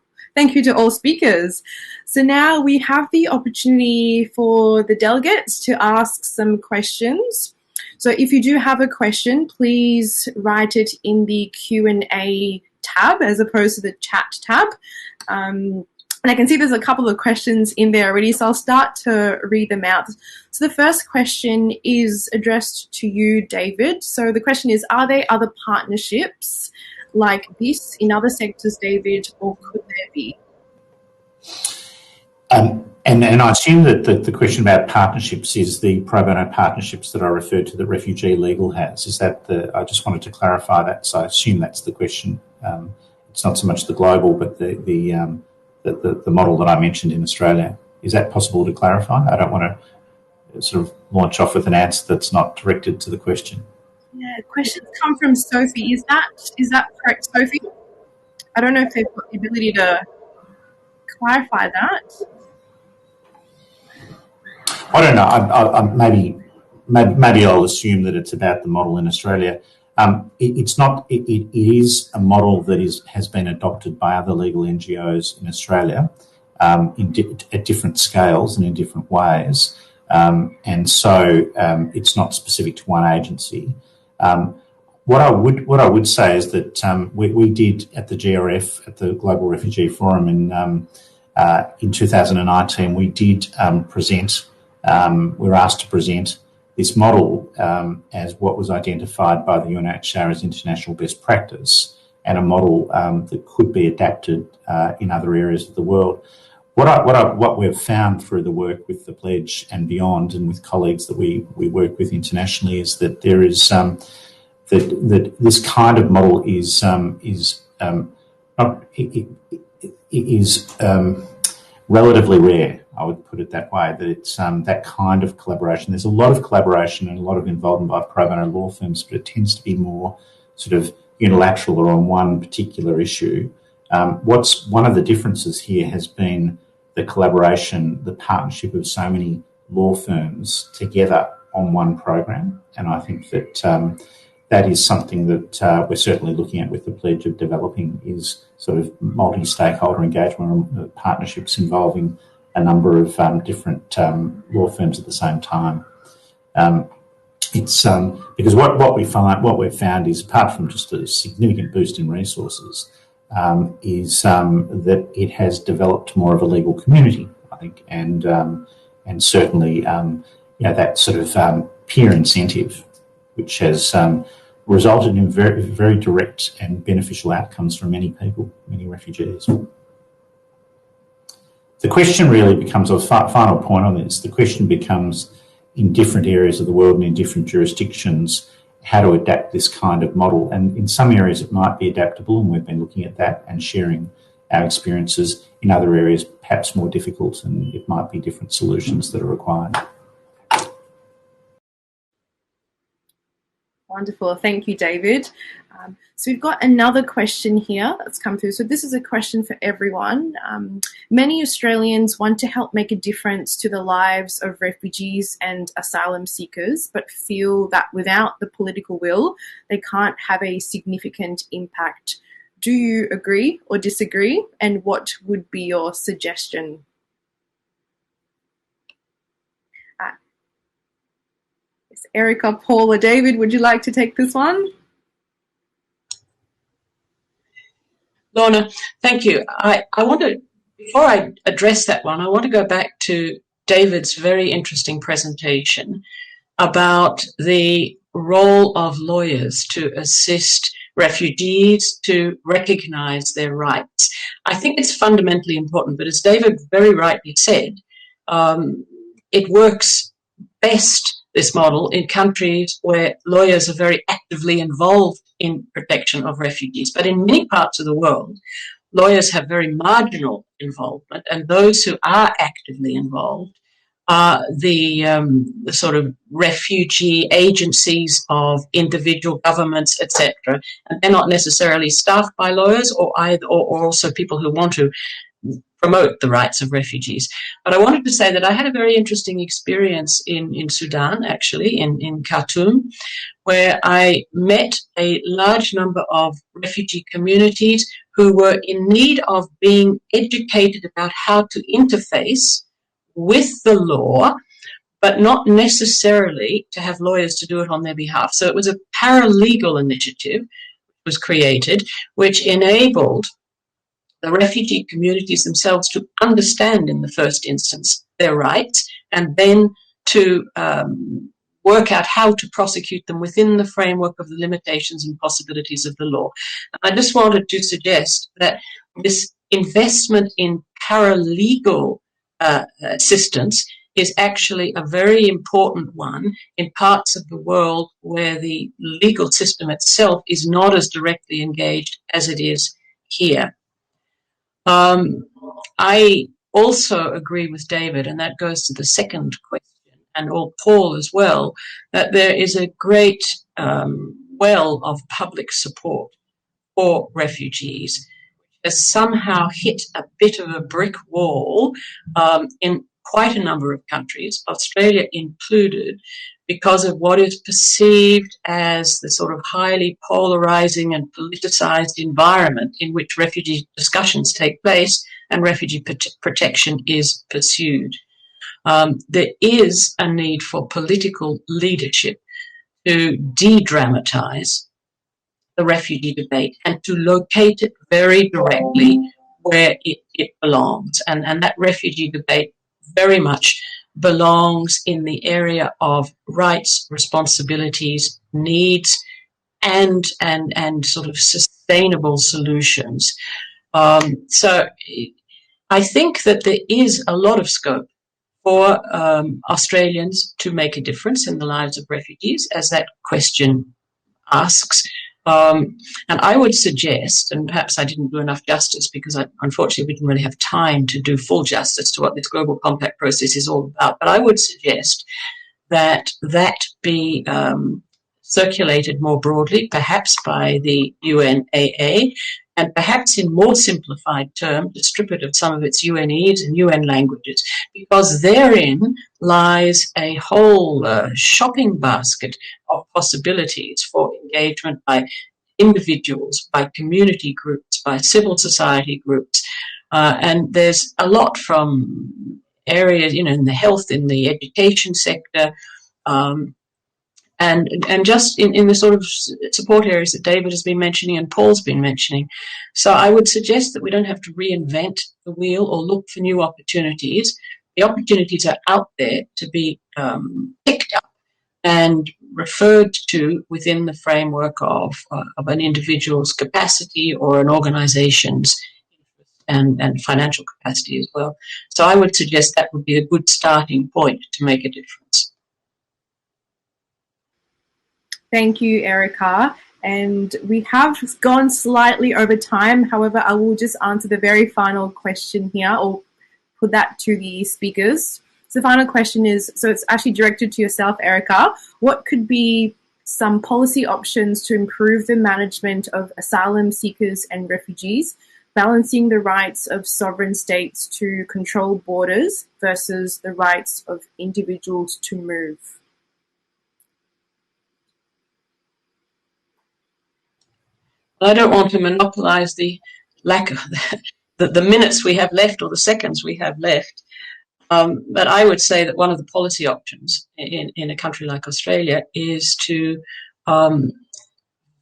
all speakers. So now we have the opportunity for the delegates to ask some questions. So if you do have a question, please write it in the Q&A tab as opposed to the chat tab. And I can see there's a couple of questions in there already, so I'll start to read them out. So the first question is addressed to you, David. So the question is, are there other partnerships like this in other sectors, David, or could there be? And I assume that the question about partnerships is the pro bono partnerships that I referred to that Refugee Legal has. Is that I just wanted to clarify that, so I assume that's the question. It's not so much the global, but the model that I mentioned in Australia. Is that possible to clarify? I don't want to sort of launch off with an answer that's not directed to the question. Yeah, questions come from Sophie. Is that correct, Sophie? I don't know if they've got the ability to clarify that. I don't know. Maybe I'll assume that it's about the model in Australia. It's not. It is a model that has been adopted by other legal NGOs in Australia. at different scales and in different ways. And so it's not specific to one agency. What I would say is that we did at the GRF, at the Global Refugee Forum in 2019, we did present. We were asked to present this model as what was identified by the UNHCR as international best practice, and a model that could be adapted in other areas of the world. What we've found through the work with the Pledge and beyond, and with colleagues that we work with internationally, is that there is that this kind of model is relatively rare. I would put it that way. That it's that kind of collaboration. There's a lot of collaboration and a lot of involvement by pro bono law firms, but it tends to be more sort of unilateral or on one particular issue. What's one of the differences here has been the collaboration, the partnership of so many law firms together on one program, and I think that that is something that we're certainly looking at with the Pledge of developing, is sort of multi-stakeholder engagement and partnerships involving a number of different law firms at the same time. It's because what we've found is, apart from just a significant boost in resources, is that it has developed more of a legal community, I think, and certainly that sort of peer incentive, which has resulted in very, very direct and beneficial outcomes for many people, many refugees. The question really becomes, a final point on this, the question becomes, in different areas of the world and in different jurisdictions, how to adapt this kind of model. And in some areas it might be adaptable, and we've been looking at that and sharing our experiences. In other areas, perhaps more difficult, and it might be different solutions that are required. Wonderful. Thank you, David. So we've got another question here that's come through. So this is a question for everyone. Many Australians want to help make a difference to the lives of refugees and asylum seekers, but feel that without the political will, they can't have a significant impact. Do you agree or disagree? And what would be your suggestion? Erika, Paul, or David, would you like to take this one? Lorna, thank you. I want to, before I address that one, I want to go back to David's very interesting presentation about the role of lawyers to assist refugees to recognise their rights. I think it's fundamentally important, but as David very rightly said, it works best, this model, in countries where lawyers are very actively involved in protection of refugees. But in many parts of the world, lawyers have very marginal involvement, and those who are actively involved are the sort of refugee agencies of individual governments, etc. And they're not necessarily staffed by lawyers, or also people who want to promote the rights of refugees. But I wanted to say that I had a very interesting experience in Sudan, actually, in Khartoum, where I met a large number of refugee communities who were in need of being educated about how to interface with the law, but not necessarily to have lawyers to do it on their behalf. So it was a paralegal initiative that was created, which enabled the refugee communities themselves to understand in the first instance their rights, and then to work out how to prosecute them within the framework of the limitations and possibilities of the law. I just wanted to suggest that this investment in paralegal assistance is actually a very important one in parts of the world where the legal system itself is not as directly engaged as it is here. I also agree with David, and that goes to the second question, and or Paul as well, that there is a great well of public support for refugees, which has somehow hit a bit of a brick wall in quite a number of countries, Australia included, because of what is perceived as the sort of highly polarizing and politicized environment in which refugee discussions take place, and refugee protection is pursued. There is a need for political leadership to de-dramatize the refugee debate and to locate it very directly where it belongs. And that refugee debate very much belongs in the area of rights, responsibilities, needs, and sort of sustainable solutions. So I think that there is a lot of scope for Australians to make a difference in the lives of refugees, as that question asks. And I would suggest, and perhaps I didn't do enough justice because unfortunately we didn't really have time to do full justice to what this global compact process is all about, but I would suggest that be circulated more broadly, perhaps by the UNAA, and perhaps in more simplified terms, to strip it of some of its UNEs and UN languages, because therein lies a whole shopping basket of possibilities for engagement by individuals, by community groups, by civil society groups. And there's a lot from areas, in the health, in the education sector, and just in the sort of support areas that David has been mentioning and Paul's been mentioning. So I would suggest that we don't have to reinvent the wheel or look for new opportunities. The opportunities are out there to be picked up and referred to within the framework of an individual's capacity or an organization's and financial capacity as well. So I would suggest that would be a good starting point to make a difference. Thank you, Erika. And we have gone slightly over time. However, I will just answer the very final question here, or put that to the speakers. So the final question is, so it's actually directed to yourself, Erika. What could be some policy options to improve the management of asylum seekers and refugees, balancing the rights of sovereign states to control borders versus the rights of individuals to move? I don't want to monopolize the lack of the minutes we have left or the seconds we have left. But I would say that one of the policy options in a country like Australia is to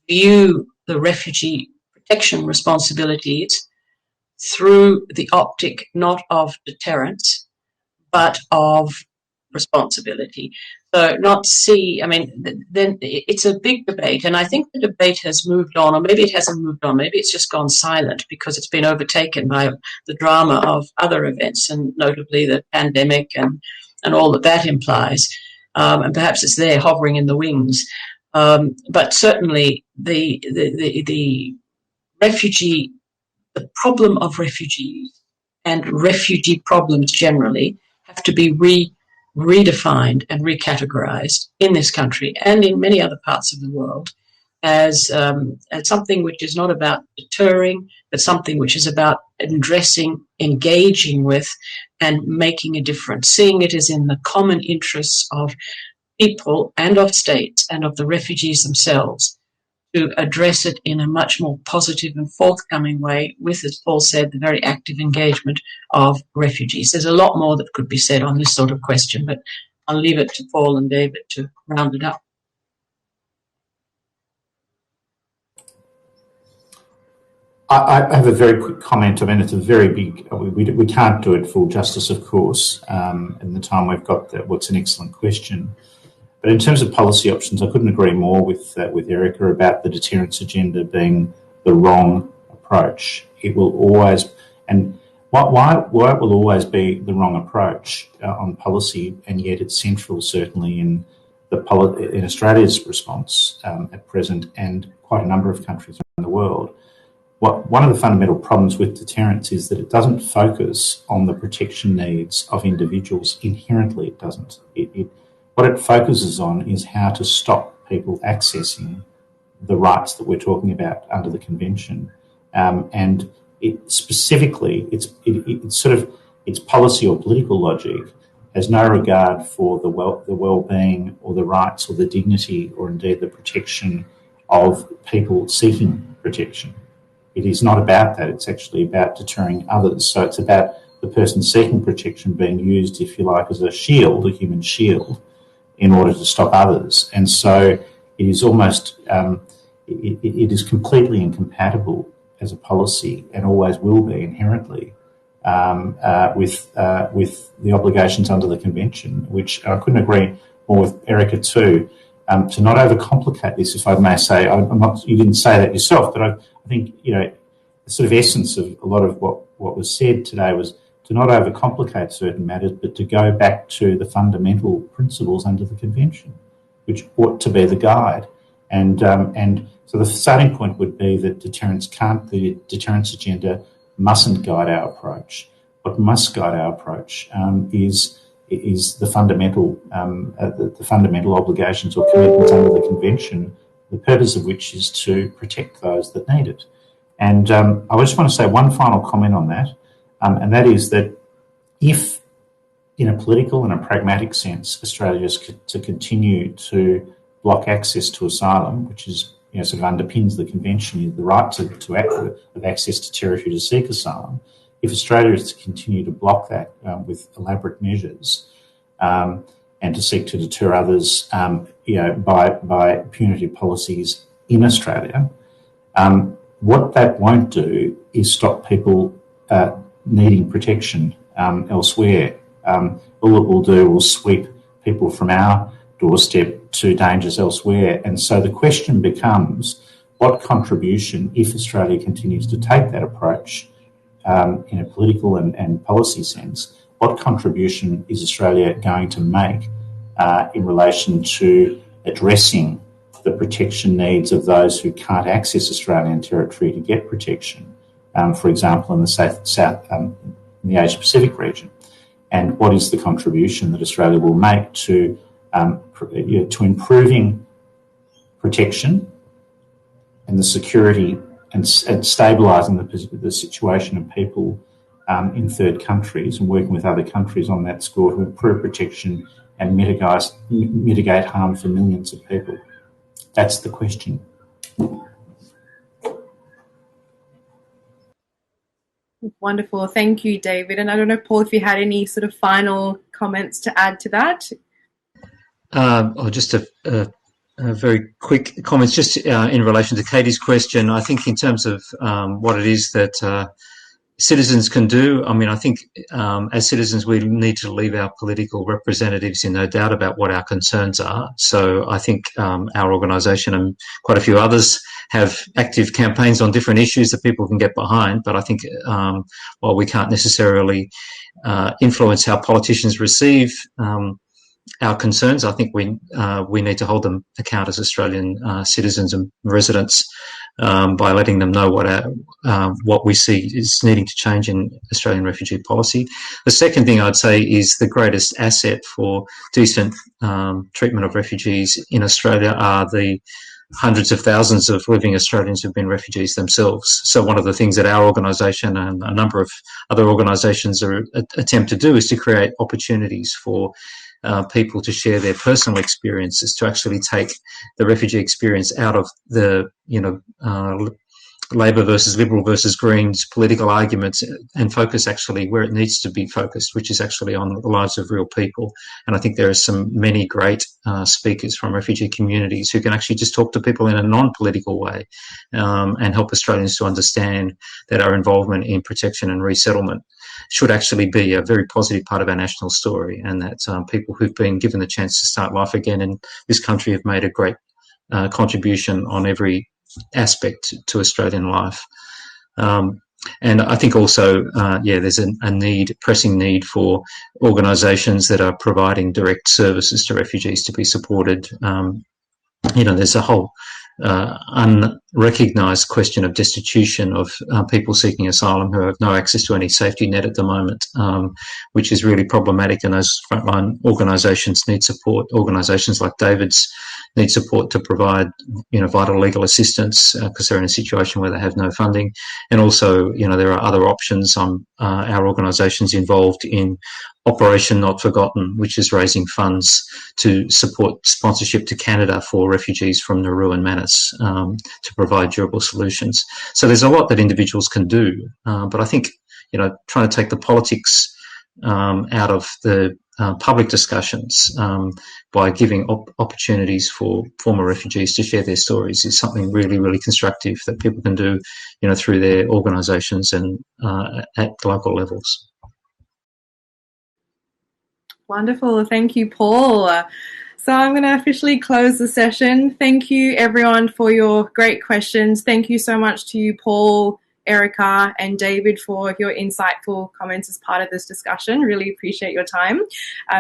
view the refugee protection responsibilities through the optic not of deterrence, but of responsibility. So not see, then it's a big debate, and I think the debate has moved on, or maybe it hasn't moved on, maybe it's just gone silent because it's been overtaken by the drama of other events, and notably the pandemic and all that implies, and perhaps it's there hovering in the wings. But certainly the refugee, the problem of refugees and refugee problems generally have to be redefined and recategorized in this country and in many other parts of the world as something which is not about deterring, but something which is about addressing, engaging with, and making a difference, seeing it as in the common interests of people and of states and of the refugees themselves to address it in a much more positive and forthcoming way with, as Paul said, the very active engagement of refugees. There's a lot more that could be said on this sort of question, but I'll leave it to Paul and David to round it up. I have a very quick comment. It's a very big, we can't do it full justice, of course, in the time we've got. What's an excellent question. But in terms of policy options, I couldn't agree more with Erika about the deterrence agenda being the wrong approach. It will always, and why it will always be the wrong approach on policy, and yet it's central certainly in Australia's response at present, and quite a number of countries around the world. One of the fundamental problems with deterrence is that it doesn't focus on the protection needs of individuals. Inherently, it doesn't. What it focuses on is how to stop people accessing the rights that we're talking about under the convention, and its policy or political logic has no regard for the well-being or the rights or the dignity or indeed the protection of people seeking protection. it is not about that. It's actually about deterring others. So it's about the person seeking protection being used, if you like, as a shield, a human shield, in order to stop others. And so it is almost, it is completely incompatible as a policy, and always will be inherently, with the obligations under the Convention, which I couldn't agree more with Erika too, to not overcomplicate this, if I may say. You didn't say that yourself, but I think, the sort of essence of a lot of what was said today was to not overcomplicate certain matters, but to go back to the fundamental principles under the Convention, which ought to be the guide. And so the starting point would be that the deterrence agenda mustn't guide our approach. What must guide our approach is the fundamental obligations or commitments under the Convention, the purpose of which is to protect those that need it. And I just want to say one final comment on that, and that is that if, in a political and a pragmatic sense, Australia is to continue to block access to asylum, which is, sort of underpins the Convention, the right of access to territory to seek asylum, if Australia is to continue to block that with elaborate measures and to seek to deter others, by punitive policies in Australia, what that won't do is stop people needing protection elsewhere. All it will do will sweep people from our doorstep to dangers elsewhere. And so the question becomes, what contribution, if Australia continues to take that approach in a political and policy sense, what contribution is Australia going to make in relation to addressing the protection needs of those who can't access Australian territory to get protection, for example, in the in the Asia Pacific region? And what is the contribution that Australia will make to improving protection and the security and stabilising the situation of people in third countries, and working with other countries on that score to improve protection and mitigate harm for millions of people? That's the question. Wonderful. Thank you, David. And I don't know, Paul, if you had any sort of final comments to add to that? Or just a very quick comments just in relation to Katie's question. I think in terms of what it is that citizens can do, I mean, I think as citizens we need to leave our political representatives in no doubt about what our concerns are. So I think our organisation and quite a few others have active campaigns on different issues that people can get behind. But I think while we can't necessarily influence how politicians receive our concerns, I think we need to hold them account as Australian citizens and residents by letting them know what we see is needing to change in Australian refugee policy. The second thing I'd say is the greatest asset for decent treatment of refugees in Australia are the hundreds of thousands of living Australians who've been refugees themselves. So one of the things that our organisation and a number of other organisations attempt to do is to create opportunities for people to share their personal experiences, to actually take the refugee experience out of the, Labor versus Liberal versus Greens political arguments and focus actually where it needs to be focused, which is actually on the lives of real people. And I think there are many great speakers from refugee communities who can actually just talk to people in a non-political way and help Australians to understand that our involvement in protection and resettlement should actually be a very positive part of our national story, and that people who've been given the chance to start life again in this country have made a great contribution on every aspect to Australian life. And I think also, there's a pressing need for organisations that are providing direct services to refugees to be supported. There's a whole unrecognised question of destitution of people seeking asylum who have no access to any safety net at the moment, which is really problematic, and those frontline organisations need support. Organisations like David's need support to provide, vital legal assistance because they're in a situation where they have no funding. And also, there are other options. Our organisation's involved in Operation Not Forgotten, which is raising funds to support sponsorship to Canada for refugees from Nauru and Manus to provide durable solutions. So there's a lot that individuals can do, but I think, trying to take the politics out of the public discussions by giving opportunities for former refugees to share their stories is something really, really constructive that people can do, through their organisations and at local levels. Wonderful. Thank you, Paul. So I'm going to officially close the session. Thank you, everyone, for your great questions. Thank you so much to you, Paul, Erika, and David, for your insightful comments as part of this discussion. Really appreciate your time.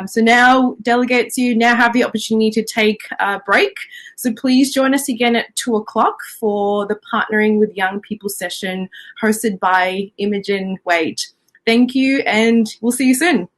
So now, delegates, you now have the opportunity to take a break. So please join us again at 2:00 for the Partnering with Young People session hosted by Imogen Wade. Thank you, and we'll see you soon.